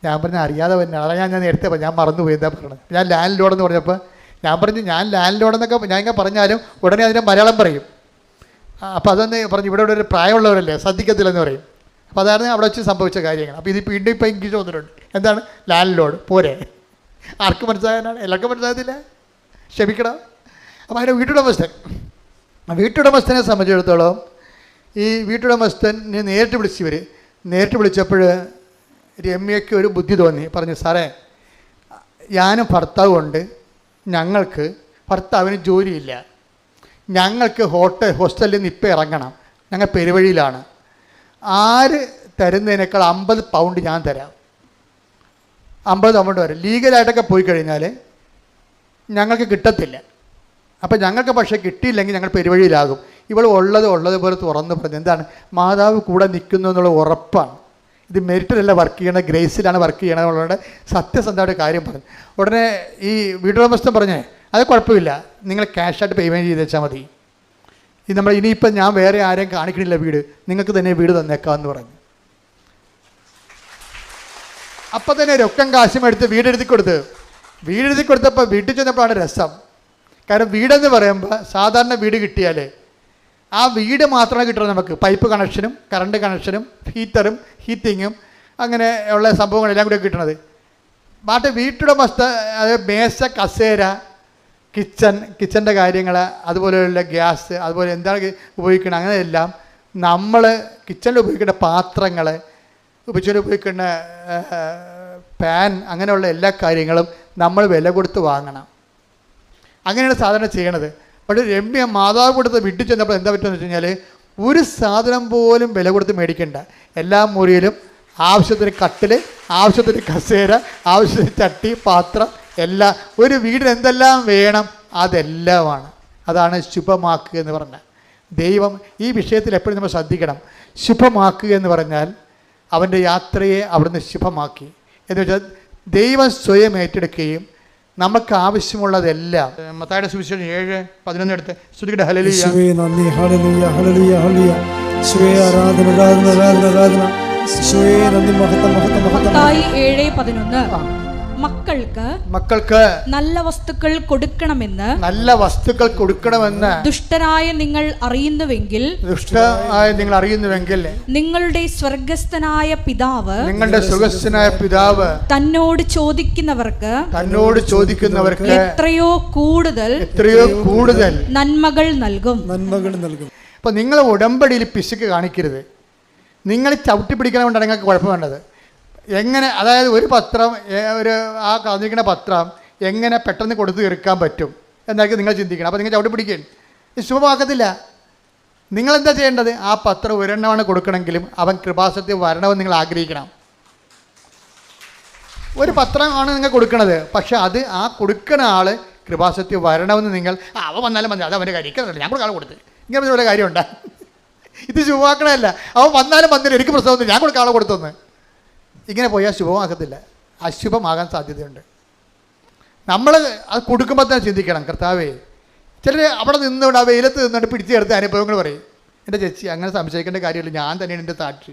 ഞാൻ പറഞ്ഞു അറിയാതെ തന്നെ, അതാണ് ഞാൻ നേരത്തെ പറഞ്ഞു, ഞാൻ മറന്നുപോയി എന്താ പറയണത്. ഞാൻ ലാൻഡ് ലോഡെന്ന് പറഞ്ഞപ്പോൾ ഞാൻ പറഞ്ഞു ഞാൻ ലാൻഡ് ലോഡെന്നൊക്കെ ഞാൻ ഇങ്ങനെ പറഞ്ഞാലും ഉടനെ അതിൻ്റെ മലയാളം പറയും. അപ്പോൾ അതൊന്ന് പറഞ്ഞു ഇവിടെ ഒരു പ്രായമുള്ളവരല്ലേ ശ്രദ്ധിക്കത്തില്ലെന്ന് പറയും. അപ്പോൾ അതാണ് അവിടെ വെച്ച് സംഭവിച്ച കാര്യങ്ങൾ. അപ്പോൾ ഇത് വീണ്ടും ഇപ്പോൾ ഇംഗ്ലീഷ് വന്നിട്ടുണ്ട്. എന്താണ് ലാൻഡ് ലോഡ് പോരെ, ആർക്കും മനസ്സിലാകാനാണ്, എല്ലാവർക്കും മനസ്സിലാകത്തില്ല, ക്ഷമിക്കണം. അപ്പോൾ അതിൻ്റെ വീട്ടുടമസ്ഥനെ സംബന്ധിച്ചിടത്തോളം ഈ വീട്ടുടമസ്ഥനെ നേരിട്ട് വിളിച്ചപ്പോൾ രമ്യയ്ക്ക് ഒരു ബുദ്ധി തോന്നി. പറഞ്ഞു സാറേ ഞാനും ഭർത്താവുമുണ്ട്, ഭർത്താവിന് ജോലിയില്ല, ഞങ്ങൾക്ക് ഹോസ്റ്റലിൽ നിന്ന് ഇപ്പം ഇറങ്ങണം, ഞങ്ങൾ പെരുവഴിയിലാണ്, ആര് തരുന്നതിനേക്കാൾ 50 പൗണ്ട് ഞാൻ തരാം, 50 പൗണ്ട് വരെ ലീഗലായിട്ടൊക്കെ പോയി കഴിഞ്ഞാൽ ഞങ്ങൾക്ക് കിട്ടത്തില്ല. അപ്പം ഞങ്ങൾക്ക് പക്ഷേ കിട്ടിയില്ലെങ്കിൽ ഞങ്ങൾ പെരുവഴിയിലാകും. ഇവൾ ഉള്ളതുപോലെ തുറന്ന് പറഞ്ഞു. എന്താണ് മാതാവ് കൂടെ നിൽക്കുന്നു എന്നുള്ള ഉറപ്പാണ്. ഇത് മെരിറ്റിലല്ല വർക്ക് ചെയ്യണത്, ഗ്രേസിലാണ് വർക്ക് ചെയ്യണത് എന്നുള്ളത് സത്യസന്ധമായിട്ട് കാര്യം പറഞ്ഞു. ഉടനെ ഈ വീട്ടുടമസ്ഥൻ പറഞ്ഞേ അത് കുഴപ്പമില്ല, നിങ്ങൾ ക്യാഷായിട്ട് പേയ്മെൻറ്റ് ചെയ്ത് വെച്ചാൽ മതി, ഇത് ഇനിയിപ്പം ഞാൻ വേറെ ആരെയും കാണിക്കണില്ല വീട്, നിങ്ങൾക്ക് തന്നെ വീട് തന്നേക്കാമെന്ന് പറഞ്ഞു. അപ്പം തന്നെ രൊക്കം കാശും എടുത്ത് വീടെഴുതി കൊടുത്തപ്പോൾ വീട്ടിൽ ചെന്നപ്പോഴാണ് രസം. കാരണം വീടെന്ന് പറയുമ്പോൾ സാധാരണ വീട് കിട്ടിയാൽ ആ വീട് മാത്രമേ കിട്ടുള്ളൂ നമുക്ക്, പൈപ്പ് കണക്ഷനും കറണ്ട് കണക്ഷനും ഹീറ്റിങ്ങും അങ്ങനെ ഉള്ള സംഭവങ്ങളെല്ലാം കൂടെ കിട്ടണത്. ബാക്കി വീട്ടുടമസ്ഥ അത് മേശ, കസേര, കിച്ചൻ്റെ കാര്യങ്ങൾ, അതുപോലെയുള്ള ഗ്യാസ്, അതുപോലെ എന്താണ് ഉപയോഗിക്കുന്നത് അങ്ങനെയെല്ലാം നമ്മൾ കിച്ചണിൽ ഉപയോഗിക്കേണ്ട പാത്രങ്ങൾ, കിച്ചണിൽ ഉപയോഗിക്കേണ്ട പാൻ, അങ്ങനെയുള്ള എല്ലാ കാര്യങ്ങളും നമ്മൾ വില കൊടുത്ത് വാങ്ങണം. അങ്ങനെയാണ് സാധാരണ ചെയ്യണത്. പക്ഷേ രമ്യ മാതാവ് കൊടുത്ത് വീട്ടിൽ ചെന്നപ്പോൾ എന്താ പറ്റുമെന്ന് വെച്ച് കഴിഞ്ഞാൽ ഒരു സാധനം പോലും വില കൊടുത്ത് മേടിക്കേണ്ട, എല്ലാ മുറിയിലും ആവശ്യത്തിന് കട്ടിൽ, ആവശ്യത്തിന് കസേര, ആവശ്യത്തിന് ചട്ടി, പാത്രം എല്ലാം, ഒരു വീടിന് എന്തെല്ലാം വേണം അതെല്ലാമാണ്. അതാണ് ശുഭമാക്കുക എന്ന് പറഞ്ഞാൽ. ദൈവം ഈ വിഷയത്തിൽ എപ്പോഴും നമ്മൾ ശ്രദ്ധിക്കണം. ശുഭമാക്കുക എന്ന് പറഞ്ഞാൽ അവൻ്റെ യാത്രയെ അവിടുന്ന് ശുഭമാക്കി എന്ന് വെച്ചാൽ ദൈവം സ്വയം ഏറ്റെടുക്കുകയും നമുക്ക് ആവശ്യമുള്ളതെല്ലാം. മത്തായിയുടെ സുവിശേഷം 7:11 എടുത്ത് സ്തുതിക്കട്ടെ. ഹല്ലേലൂയ, നന്ദി, ഹല്ലേലൂയ, ഹല്ലേലൂയ, ഹല്ലേലൂയ. യേശുവേ ആരാധന, ആരാധന, ആരാധന, ആരാധന. യേശുവേ നന്ദി, മഹത്വം, മഹത്വം, മഹത്വം. മത്തായി 7:11 മക്കൾക്ക് നല്ല വസ്തുക്കൾ കൊടുക്കണമെന്ന് ദുഷ്ടരായ നിങ്ങൾ അറിയുന്നുവെങ്കിൽ നിങ്ങളുടെ സ്വർഗ്ഗസ്ഥനായ പിതാവ് തന്നോട് ചോദിക്കുന്നവർക്ക് എത്രയോ കൂടുതൽ നന്മകൾ നൽകും. അപ്പൊ നിങ്ങൾ ഉടമ്പടിയിൽ പിശുക്ക് കാണിക്കരുത്. നിങ്ങൾ ചവിട്ടി പിടിക്കണമെന്നാണ് നിങ്ങൾക്ക് കുഴപ്പം വേണ്ടത്. എങ്ങനെ, അതായത് ഒരു പത്രം, ആ കാണിക്കുന്ന പത്രം എങ്ങനെ പെട്ടെന്ന് കൊടുത്തു തീർക്കാൻ പറ്റും എന്നായിരിക്കും നിങ്ങൾ ചിന്തിക്കണം. അപ്പോൾ നിങ്ങൾ ചവിട്ടി പിടിക്കുകയും ശുഭമാക്കത്തില്ല. നിങ്ങളെന്താ ചെയ്യേണ്ടത്? ആ പത്രം ഒരെണ്ണമാണ് കൊടുക്കണമെങ്കിലും അവൻ കൃപാസനത്തിൽ വരണമെന്ന് നിങ്ങൾ ആഗ്രഹിക്കണം. ഒരു പത്രമാണ് നിങ്ങൾ കൊടുക്കണത്, പക്ഷെ അത് ആ കൊടുക്കുന്ന ആൾ കൃപാസനത്തിൽ വരണമെന്ന് നിങ്ങൾ അവൻ വന്നാലും മതി, അത് അവൻ്റെ കാര്യം, ഞാൻ കൊടുക്കാൻ കൊടുത്ത്, ഇങ്ങനെ ഒരു കാര്യമുണ്ട്. ഇത് ശുഭമാക്കണമല്ല. അവൻ വന്നാലും വന്നില്ല, എനിക്ക് പ്രശ്നമൊന്നും, ഞാൻ കൊടുക്കാൻ കൊടുത്തൊന്ന്. ഇങ്ങനെ പോയാൽ ശുഭമാകത്തില്ല, അശുഭമാകാൻ സാധ്യതയുണ്ട്. നമ്മൾ അത് കൊടുക്കുമ്പോൾ തന്നെ ചിന്തിക്കണം, കർത്താവേ. ചിലർ അവിടെ നിന്നുകൊണ്ട് ആ വെയിലത്ത് നിന്നുകൊണ്ട് പിടിച്ചെടുത്ത അനുഭവങ്ങൾ പറയും. എൻ്റെ ചേച്ചി അങ്ങനെ സംശയിക്കേണ്ട കാര്യമില്ല, ഞാൻ തന്നെയാണ് എൻ്റെ സാക്ഷി,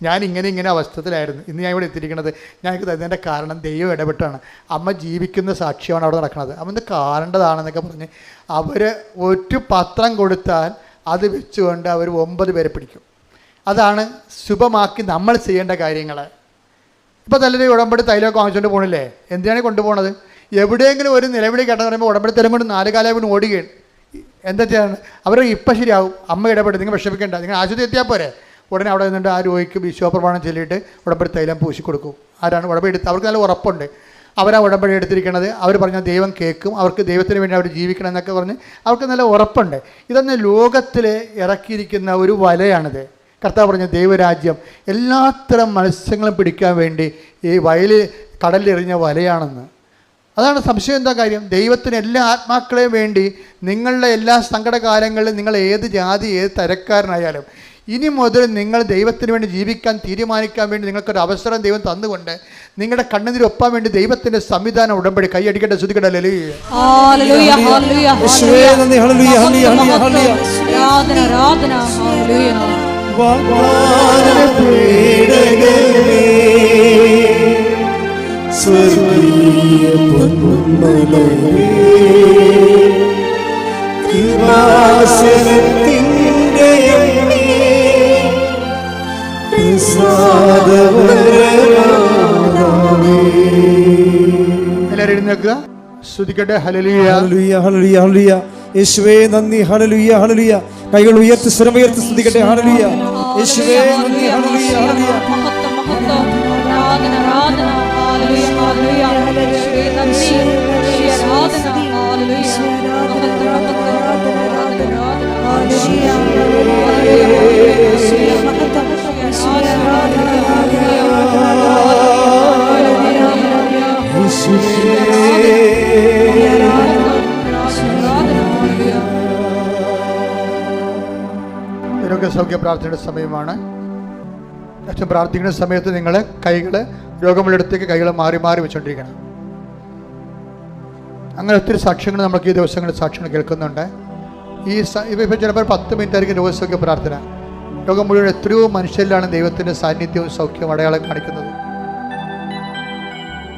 ഞാൻ ഇങ്ങനെ അവസ്ഥത്തിലായിരുന്നു, ഇന്ന് ഞാൻ ഇവിടെ എത്തിയിരിക്കുന്നത്. ഞങ്ങൾക്ക് തന്നതിൻ്റെ കാരണം ദൈവം ഇടപെട്ടാണ്. അമ്മ ജീവിക്കുന്ന സാക്ഷ്യമാണ് അവിടെ നടക്കുന്നത്, അവൻ്റെ കാണേണ്ടതാണെന്നൊക്കെ പറഞ്ഞ് അവർ ഒരു പത്രം കൊടുത്താൽ അത് വെച്ചുകൊണ്ട് അവർ 9 പേരെ പിടിക്കും. അതാണ് ശുഭമാക്കി നമ്മൾ ചെയ്യേണ്ട കാര്യങ്ങൾ. ഇപ്പോൾ നല്ലൊരു ഉടമ്പടി തൈലമൊക്കെ വാങ്ങിച്ചുകൊണ്ട് പോകണില്ലേ? എന്തിനാണ് കൊണ്ടുപോകണത്? എവിടെയെങ്കിലും ഒരു നിലവിളി കേട്ടെന്ന് പറയുമ്പോൾ ഉടമ്പടി തരം കൊണ്ട് 4 കാലം കൊണ്ട് ഓടുകയാണ്. എന്താ ചെയ്യാണ്? അവർ ഇപ്പം ശരിയാവും, അമ്മ ഇടപെട്ട്, നിങ്ങൾ വിഷമിക്കേണ്ട, നിങ്ങൾ ആശുപത്രി എത്തിയാൽ പോരെ. ഉടനെ അവിടെ നിന്നിട്ട് ആ രോഗിക്ക് വിശ്വാസപ്രമാണം ചൊല്ലിയിട്ട് ഉടമ്പടി തൈലം പൂശി കൊടുക്കും. ആരാണ് ഉടമ്പടി എടുത്ത്? അവർക്ക് നല്ല ഉറപ്പുണ്ട് അവരാ ഉടമ്പടി എടുത്തിരിക്കുന്നത്. അവർ പറഞ്ഞാൽ ദൈവം കേൾക്കും, അവർക്ക് ദൈവത്തിന് വേണ്ടി അവർ ജീവിക്കണം എന്നൊക്കെ പറഞ്ഞ് അവർക്ക് നല്ല ഉറപ്പുണ്ട്. ഇതൊന്ന് ലോകത്തിൽ ഇറക്കിയിരിക്കുന്ന ഒരു വലയാണിത്. കർത്താവ് പറഞ്ഞ ദൈവരാജ്യം എല്ലാത്തരം മത്സ്യങ്ങളും പിടിക്കാൻ വേണ്ടി ഈ കടലിലെറിഞ്ഞ വലയാണെന്ന്. അതാണ് സംശയം. എന്താ കാര്യം? ദൈവത്തിന് എല്ലാ ആത്മാക്കളെയും വേണ്ടി നിങ്ങളുടെ എല്ലാ സങ്കടകാലങ്ങളിലും നിങ്ങൾ ഏത് ജാതി ഏത് തരക്കാരനായാലും ഇനി മുതൽ നിങ്ങൾ ദൈവത്തിന് വേണ്ടി ജീവിക്കാൻ തീരുമാനിക്കാൻ വേണ്ടി നിങ്ങൾക്കൊരു അവസരം ദൈവം തന്നുകൊണ്ട് നിങ്ങളുടെ കണ്ണുനീരൊപ്പാൻ വേണ്ടി ദൈവത്തിൻ്റെ സംവിധാനം ഉടമ്പടി കൈയടിക്കട്ടെ. ശ്രുതിക്കട്ടെ. എല്ലാവരും എഴുന്നേൽക്കുക. ശ്രുതിക്കട്ടെ. ഹല്ലേലൂയ ഹല്ലേലൂയ ഹല്ലേലൂയ ഹല്ലേലൂയ. യേശുവേ നന്ദി. ഹല്ലേലൂയ ഹല്ലേലൂയ. കൈകൾ ഉയർത്തി സ്വരമുയർത്തി സ്തുതിക്കട്ടെ. ഹല്ലേലൂയ. യേശുവേ നന്ദി. ഹല്ലേലൂയ ഹല്ലേലൂയ. സൗഖ്യ പ്രാർത്ഥനയുടെ സമയമാണ്. അച്ഛൻ പ്രാർത്ഥിക്കുന്ന സമയത്ത് നിങ്ങൾ കൈകൾ രോഗമുള്ളിടത്തേക്ക് കൈകൾ മാറി മാറി വെച്ചുകൊണ്ടിരിക്കണം. അങ്ങനെ ഒത്തിരി സാക്ഷ്യങ്ങൾ നമുക്ക് ഈ ദിവസങ്ങളിൽ സാക്ഷ്യങ്ങൾ കേൾക്കുന്നുണ്ട്. ഇപ്പോൾ ചിലപ്പോൾ 10 മിനിറ്റ് ആയിരിക്കും രോഗസൗഖ്യ പ്രാർത്ഥന. ലോകം മുഴുവൻ എത്രയോ മനുഷ്യരിലാണ് ദൈവത്തിൻ്റെ സാന്നിധ്യവും സൗഖ്യവും അടയാളം കാണിക്കുന്നത്.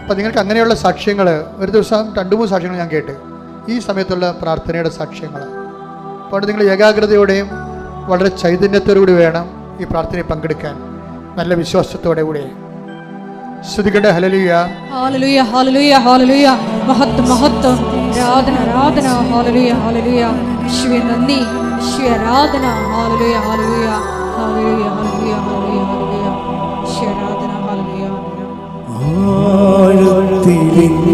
അപ്പം നിങ്ങൾക്ക് അങ്ങനെയുള്ള സാക്ഷ്യങ്ങൾ ഒരു ദിവസം 2-3 സാക്ഷ്യങ്ങൾ ഞാൻ കേട്ട് ഈ സമയത്തുള്ള പ്രാർത്ഥനയുടെ സാക്ഷ്യങ്ങൾ. അപ്പോൾ നിങ്ങൾ ഏകാഗ്രതയോടെയും വളരെ ചൈതന്യത്തോടുകൂടി വേണം ഈ പ്രാർത്ഥനയിൽ പങ്കെടുക്കാൻ, നല്ല വിശ്വാസത്തോടെ കൂടെ. ശ്രുതിക്കട്ടെ. ഹല്ലേലൂയ ഹല്ലേലൂയ ഹല്ലേലൂയ ഹല്ലേലൂയ. മഹത്വം മഹത്വം. ആരാധന ആരാധന. ഹല്ലേലൂയ ഹല്ലേലൂയ. യേശുവേ നന്ദി. യേശുവേ ആരാധന. ഹല്ലേലൂയ ഹല്ലേലൂയ ഹല്ലേലൂയ ഹല്ലേലൂയ ഹല്ലേലൂയ. യേശുവേ ആരാധന. ഹല്ലേലൂയ.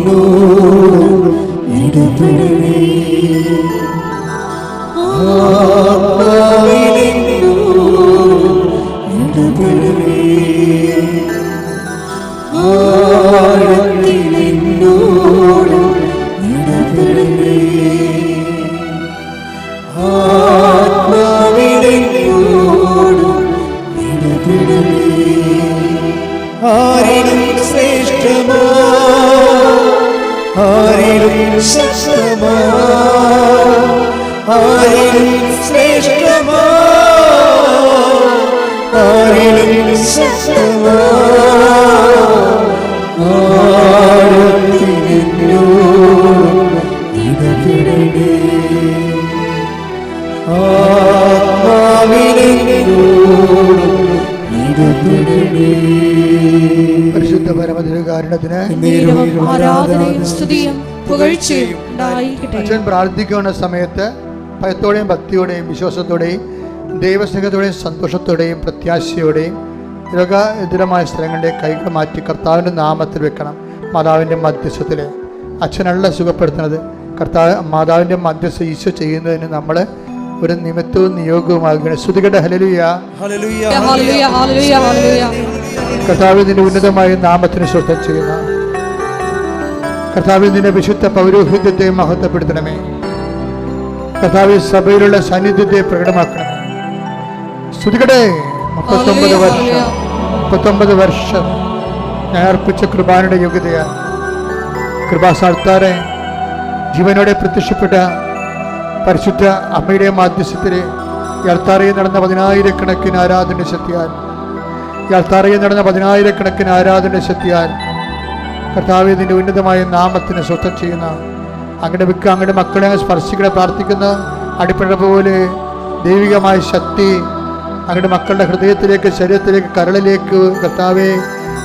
ആഴത്തിലിന്നോട് ഇടപെടണേ. ആരിലും ശ്രേഷ്ഠമാ, ആരിലും ശക്തമാ, ആരിലും ശ്രേഷ്ഠമാ, ആരിലും ശക്തമാ, ആഴത്തിലെന്നോട് ഇടപെടണേ. ആത്മാവിലെന്നോട് ഇടപെടണേ. പരിശുദ്ധ പരമദിവ്യകാരുണ്യത്തിന് ആരാധനയും സ്തുതിയും പുകഴ്ചയും ഉണ്ടായിരിക്കട്ടെ. അച്ഛൻ പ്രാർത്ഥിക്കുന്ന സമയത്ത് ഭയത്തോടെയും ഭക്തിയോടെയും വിശ്വാസത്തോടെയും ദൈവസ്നേഹത്തോടെയും സന്തോഷത്തോടെയും പ്രത്യാശയോടെയും രോഗാതുരമായ സ്ഥലങ്ങളുടെ കൈകൾ മാറ്റി കർത്താവിൻ്റെ നാമത്തിൽ വെക്കണം. മാതാവിൻ്റെ മധ്യസ്ഥത്തിൽ അച്ഛനല്ല സുഖപ്പെടുത്തുന്നത്, മാതാവിൻ്റെ മധ്യസ്ഥ ഈശോ ചെയ്യുന്നതിന് നമ്മൾ ഒരു നിമിത്തവും നിയോഗവുമാകുകയാണ്. ശ്രുതികട്ടെ. ഹല്ലേലൂയ ഹല്ലേലൂയ ഹല്ലേലൂയ ഹല്ലേലൂയ ഹല്ലേലൂയ. കർത്താവ് നിന്റെ ഉന്നതമായ നാമത്തിന് സ്വസ്ഥം ചെയ്യുന്ന കർത്താവ് നിന്റെ വിശുദ്ധ പൗരോഹിത്യത്തെ മഹത്വപ്പെടുത്തണമേ. കർത്താവ് സഭയിലുള്ള സാന്നിധ്യത്തെ പ്രകടമാക്കണമേ. ശ്രുതികട്ടെ. 39 വർഷം ഞാൻ അർപ്പിച്ച കൃപാനയുടെ യോഗ്യതയാണ്. കൃപാസാൽത്താറെ ജീവനോടെ പ്രത്യക്ഷപ്പെട്ട പരിശുദ്ധ അമ്മയുടെ മാധ്യസ്ഥത്തിലെ യാൽത്താറയിൽ നടന്ന 10,000-കണക്കിന് ആരാധന ശക്തിയാൽ കർത്താവ് ഇതിൻ്റെ ഉന്നതമായ നാമത്തിന് സ്വസ്ഥം ചെയ്യുന്ന അങ്ങയുടെ മക്കളെ സ്പർശികളെ പ്രാർത്ഥിക്കുന്ന അടിപ്പഴ പോലെ ദൈവികമായ ശക്തി അങ്ങയുടെ മക്കളുടെ ഹൃദയത്തിലേക്ക്, ശരീരത്തിലേക്ക്, കരളിലേക്ക് കർത്താവേ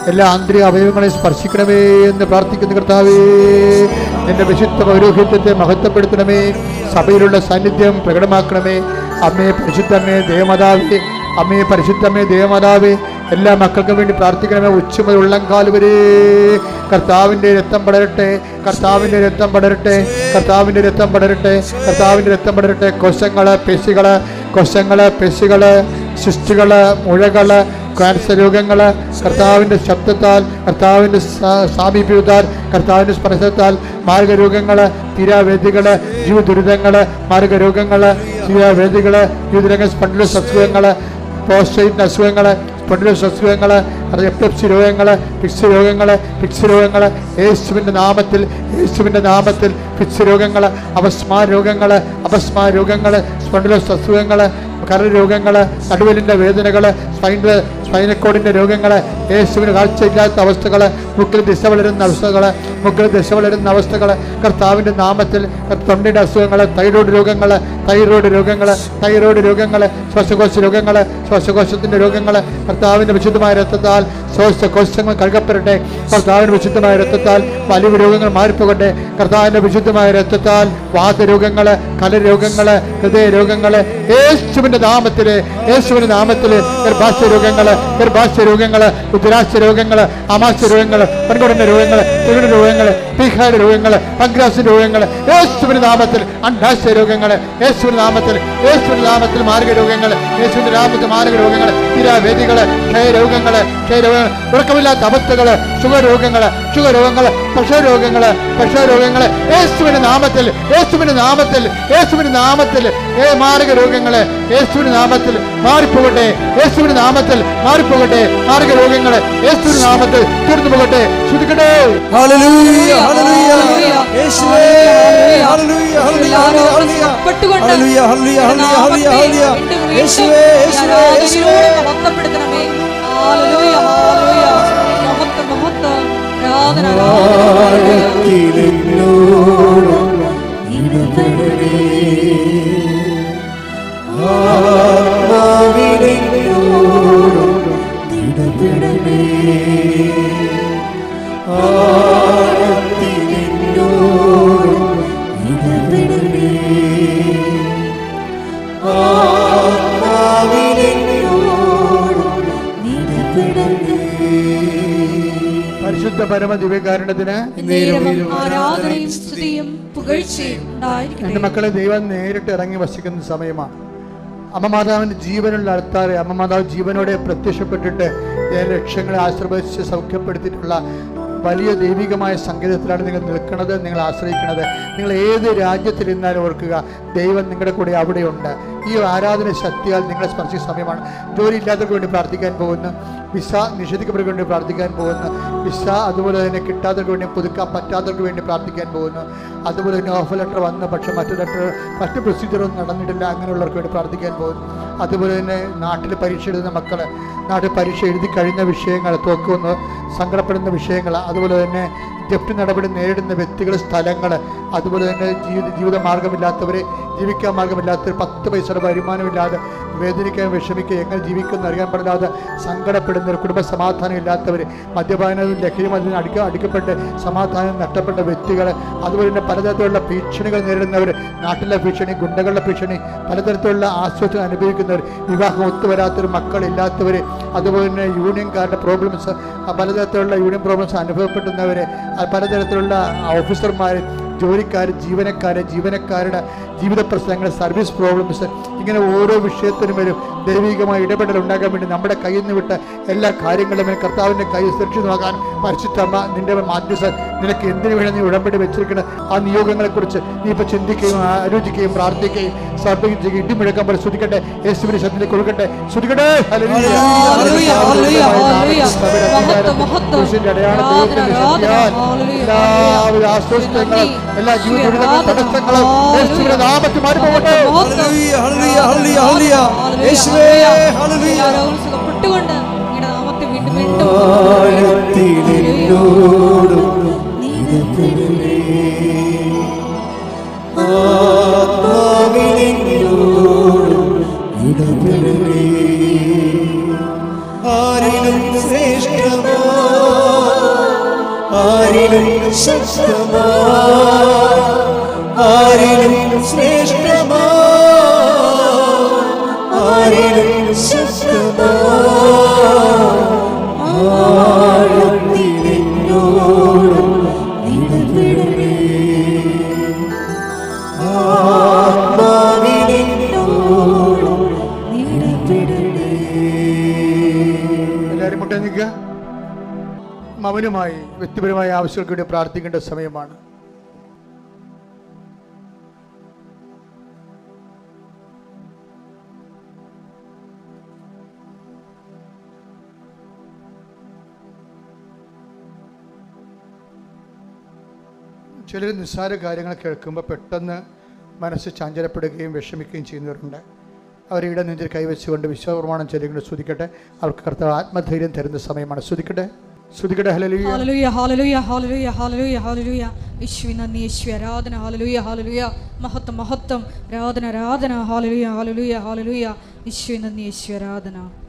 എല്ലാ ആന്തരിക അവയവങ്ങളെ സ്പർശിക്കണമേ എന്ന് പ്രാർത്ഥിക്കുന്ന കർത്താവേ, നിന്റെ വിശുദ്ധ പൗരോഹിത്യത്തെ മഹത്വപ്പെടുത്തണമേ. സഭയിലുള്ള സാന്നിധ്യം പ്രകടമാക്കണമേ. അമ്മയെ പരിശുദ്ധമ്മേ ദേവമാതാവേ, അമ്മയെ പരിശുദ്ധമ്മേ ദേവമാതാവേ, എല്ലാ മക്കൾക്കും വേണ്ടി പ്രാർത്ഥിക്കണമേ. ഉച്ചമുതൽ ഉള്ളംകാൽ വരെ കർത്താവിൻ്റെ രക്തം പടരട്ടെ, കർത്താവിൻ്റെ രക്തം പടരട്ടെ, കർത്താവിൻ്റെ രക്തം പടരട്ടെ, കർത്താവിൻ്റെ രക്തം പടരട്ടെ. കോശങ്ങള്, പെശികള് സിസ്റ്റുകള്, മുഴകള്, ക്യാൻസർ രോഗങ്ങൾ കർത്താവിൻ്റെ ശബ്ദത്താൽ, കർത്താവിൻ്റെ സാമീപ്യത്താൽ, കർത്താവിൻ്റെ സ്പർശത്താൽ, മാർഗരോഗങ്ങൾ, തീരാവേദികൾ, ജീവദുരിതങ്ങൾ, മാർഗരോഗങ്ങൾ, തീരാവേദികൾ, ജീവിതരംഗ സ്പണ്ടിലോസ് അസുഖങ്ങൾ, പ്രോസ്റ്റേറ്റ് അസുഖങ്ങൾ, സ്പണ്ടിലോസ് അസുഖങ്ങൾ, എപ്പിലെപ്സി രോഗങ്ങൾ, ഫിക്സ് രോഗങ്ങൾ, യേശുവിൻ്റെ നാമത്തിൽ, യേശുവിൻ്റെ നാമത്തിൽ ഫിക്സ് രോഗങ്ങൾ, അപസ്മാര രോഗങ്ങൾ, സ്പണ്ടിലോസ് അസുഖങ്ങൾ, കരരോഗങ്ങൾ, നടുവിലിൻ്റെ വേദനകൾ, സ്പൈനക്കോഡിൻ്റെ രോഗങ്ങൾ, യേശുവിന് കാഴ്ചയില്ലാത്ത അവസ്ഥകൾ, മുക്കിൽ ദിശ വളരുന്ന അവസ്ഥകൾ, കർത്താവിൻ്റെ നാമത്തിൽ, തൊണ്ടയുടെ അസുഖങ്ങൾ, തൈറോയ്ഡ് രോഗങ്ങൾ, ശ്വാസകോശത്തിൻ്റെ രോഗങ്ങൾ, കർത്താവിൻ്റെ വിശുദ്ധമായ രക്തത്താൽ ശ്വാസകോശങ്ങൾ കഴുകപ്പെടട്ടെ. കർത്താവിൻ്റെ വിശുദ്ധമായ രക്തത്താൽ വലിയ രോഗങ്ങൾ മാറിപ്പോകട്ടെ. കർത്താവിൻ്റെ വിശുദ്ധമായ രക്തത്താൽ വാതരോഗങ്ങൾ, കലരോഗങ്ങൾ, ഹൃദയരോഗങ്ങൾ, യേശുവിൻ്റെ നാമത്തിൽ ഗർഭാശയ രോഗങ്ങൾ, ഉദരാശയ രോഗങ്ങൾ, ആമാശയ രോഗങ്ങൾ, പെൺകുടന്റെ രോഗങ്ങൾ, പീഹാട് രോഗങ്ങൾ, പങ്ക്രാസ് രോഗങ്ങൾ, യേശുവിൻ്റെ നാമത്തിൽ അണ്ഡാശയ രോഗങ്ങൾ, യേശുവിൻ്റെ നാമത്തിൽ മാർഗരോഗങ്ങൾ, യേശുവിൻ്റെ നാമത്തിൽ മാർഗരോഗങ്ങൾ, തീരാവേദികൾ, ക്ഷയരോഗങ്ങൾ, ഉറക്കമില്ലാത്ത അവസ്ഥകൾ, ഷുഗർ രോഗങ്ങൾ, പ്രഷർ രോഗങ്ങൾ, യേശുവിൻ്റെ നാമത്തിൽ മാർഗരോഗങ്ങൾ, യേശുവിൻ്റെ നാമത്തിൽ മാറിപ്പോകട്ടെ. മാർഗരോഗങ്ങൾ യേശുവിൻ്റെ നാമത്തിൽ തീർന്നു പോകട്ടെ. ശ്രുതിക്കട്ടെ. ഹല്ലേലൂയ, ഹല്ലേലൂയ, യേശുവേ, ഹല്ലേലൂയ, ഹല്ലേലൂയ, ഹല്ലേലൂയ, ഹല്ലേലൂയ, ഹല്ലേലൂയ, ഹല്ലേലൂയ, യേശുവേ, യേശുവേ, യേശുവേ, മഹത്വപ്പെടുത്തണമേ. ഹല്ലേലൂയ, ഹല്ലേലൂയ, മഹത്വം, ആരാധന, പരിശുദ്ധ പരമ ദിവ്യകാരുണ്യത്തിന് ആരാധനയും സ്തുതിയും പുകഴ്ചയും ഉണ്ടായിരിക്കട്ടെ. എൻ്റെ മക്കളെ, ദൈവം നേരിട്ട് ഇറങ്ങി വസിക്കുന്ന സമയമാണ്. അമ്മ മാതാവിൻ്റെ ജീവനുള്ള അർത്താറ് അമ്മ മാതാവ് ജീവനോടെ പ്രത്യക്ഷപ്പെട്ടിട്ട് ലക്ഷ്യങ്ങളെ ആശീർവദിച്ച് സൗഖ്യപ്പെടുത്തിയിട്ടുള്ള വലിയ ദൈവികമായ സംഗീതത്തിലാണ് നിങ്ങൾ നിൽക്കുന്നത്, നിങ്ങൾ ആശ്രയിക്കുന്നത്. നിങ്ങൾ ഏത് രാജ്യത്തിരുന്നാലും ഓർക്കുക, ദൈവം നിങ്ങളുടെ കൂടെ അവിടെയുണ്ട്. ഈ ആരാധന ശക്തിയാൽ നിങ്ങളെ സ്പർശിച്ച സമയമാണ്. ജോലി ഇല്ലാത്തവർക്ക് വേണ്ടി പ്രാർത്ഥിക്കാൻ പോകുന്നു, വിസ നിഷേധിക്കപ്പെട്ടവർക്ക് വേണ്ടി പ്രാർത്ഥിക്കാൻ പോകുന്നു, വിസ അതുപോലെ തന്നെ കിട്ടാത്തവർക്ക് വേണ്ടി, പുതുക്കാൻ പറ്റാത്തവർക്ക് വേണ്ടി പ്രാർത്ഥിക്കാൻ പോകുന്നു. അതുപോലെ തന്നെ ഓഫർ ലെറ്റർ വന്ന് പക്ഷെ മറ്റു പ്രൊസീജിയറൊന്നും നടന്നിട്ടില്ല, അങ്ങനെയുള്ളവർക്ക് വേണ്ടി പ്രാർത്ഥിക്കാൻ പോകുന്നു. അതുപോലെ തന്നെ നാട്ടിൽ പരീക്ഷ എഴുതുന്ന മക്കൾ, നാട്ടിൽ പരീക്ഷ എഴുതി കഴിഞ്ഞ വിഷയങ്ങൾ, തോക്കുന്നു സങ്കടപ്പെടുന്ന വിഷയങ്ങൾ, അതുപോലെ തന്നെ ജപ്തി നടപടി നേരിടുന്ന വ്യക്തികൾ, സ്ഥലങ്ങൾ, അതുപോലെ തന്നെ ജീവിത മാർഗമില്ലാത്തവർ, ജീവിക്കാൻ മാർഗമില്ലാത്തവർ, 10 പൈസയുടെ വരുമാനമില്ലാതെ വേദനിക്കാൻ, വിഷമിക്കുക, എങ്ങനെ ജീവിക്കുമെന്ന് അറിയാൻ പാടില്ലാതെ സങ്കടപ്പെടുന്നവർ, കുടുംബ സമാധാനം ഇല്ലാത്തവർ, മദ്യപാനവും ലഹരി മദ്യം അടിക്കപ്പെട്ട് സമാധാനം നഷ്ടപ്പെട്ട വ്യക്തികൾ, അതുപോലെ തന്നെ പലതരത്തിലുള്ള ഭീഷണികൾ നേരിടുന്നവർ, നാട്ടിലെ ഭീഷണി, ഗുണ്ടകളുടെ ഭീഷണി, പലതരത്തിലുള്ള ആശ്വാസം അനുഭവിക്കുന്നവർ, വിവാഹം ഒത്തുവരാത്തവർ, മക്കളില്ലാത്തവർ, അതുപോലെ തന്നെ യൂണിയൻകാരുടെ പ്രോബ്ലംസ്, പലതരത്തിലുള്ള യൂണിയൻ പ്രോബ്ലംസ് അനുഭവപ്പെടുന്നവർ, പലതരത്തിലുള്ള ഓഫീസർമാർ, ജോലിക്കാർ, ജീവനക്കാരുടെ ജീവിത പ്രശ്നങ്ങൾ, സർവീസ് പ്രോബ്ലംസ്, ഇങ്ങനെ ഓരോ വിഷയത്തിനും വരും ദൈവികമായ ഇടപെടൽ ഉണ്ടാകാൻ വേണ്ടി നമ്മുടെ കയ്യിൽ നിന്ന് വിട്ട എല്ലാ കാര്യങ്ങളും കർത്താവിൻ്റെ കൈ സുരക്ഷിതമാകാൻ പരിശുദ്ധമ്മ നിന്റെ മാധ്യസ്ഥ നിനക്ക് എന്തിനു വേണ്ടി നീ ഉടമ്പടി വെച്ചിരിക്കുന്ന ആ നിയോഗങ്ങളെക്കുറിച്ച് നീ ഇപ്പോൾ ചിന്തിക്കുകയും ആലോചിക്കുകയും പ്രാർത്ഥിക്കുകയും സമർപ്പിക്കുകയും ചെയ്യുക. ഇടിമുഴക്കാൻ പോലെ ശ്രുതിക്കട്ടെ, യേശുവിന്റെ ശബ്ദത്തിൽ കൊടുക്കട്ടെ, ശ്രുതിക്കട്ടെ. എല്ലാവിധ ആശ്വാസങ്ങളും എല്ലാ ജീവിത തടസ്സങ്ങളും യേശുവിന്റെ നാമത്തിൽ മാറിപ്പോകട്ടെ. സുഖപ്പെട്ടുകൊണ്ട് നാമത്തെ വീണ്ടും വീണ്ടും ആരിലും ശ്രേഷ്ഠമാ, ആരിലും ശക്തമാ, ആരിലും ശ്രേഷ്ഠമാ, ആരിലും ശക്തമാ, ആഴത്തിലെന്നോടും ഇടപെടണേ, ആത്മാവിലെന്നോടും ഇടപെടണേ. നമുക്ക് നിൽക്കുക. മൗനമായി വ്യക്തിപരമായ ആവശ്യങ്ങൾക്ക് വേണ്ടി പ്രാർത്ഥിക്കേണ്ട സമയമാണ്. ചിലർ നിസ്സാര കാര്യങ്ങൾ കേൾക്കുമ്പോൾ പെട്ടെന്ന് മനസ്സ് ചഞ്ചലപ്പെടുകയും വിഷമിക്കുകയും ചെയ്യുന്നവരുണ്ട്. അവരുടെ നെഞ്ചിൽ കൈവച്ചുകൊണ്ട് വിശ്വപ്രമാണം ചൊല്ലിക്കൊണ്ട് സ്തുതിക്കട്ടെ. അവർക്ക് കർത്താവ് ആത്മധൈര്യം തരുന്ന സമയമാണ്. സ്തുതിക്കട്ടെ, സ്തുതിക്കട്ടെ. ഹല്ലേലൂയ, ഹല്ലേലൂയ, ഹല്ലേലൂയ, ഹല്ലേലൂയ, ഹല്ലേലൂയ, ഹല്ലേലൂയ. യേശുവേ നന്ദി, യേശുവേ ആരാധന. ഹല്ലേലൂയ, ഹല്ലേലൂയ. മഹത്വം, മഹത്വം. ആരാധന, ആരാധന. ഹല്ലേലൂയ, ഹല്ലേലൂയ, ഹല്ലേലൂയ. യേശുവേ നന്ദി, യേശുവേ ആരാധന.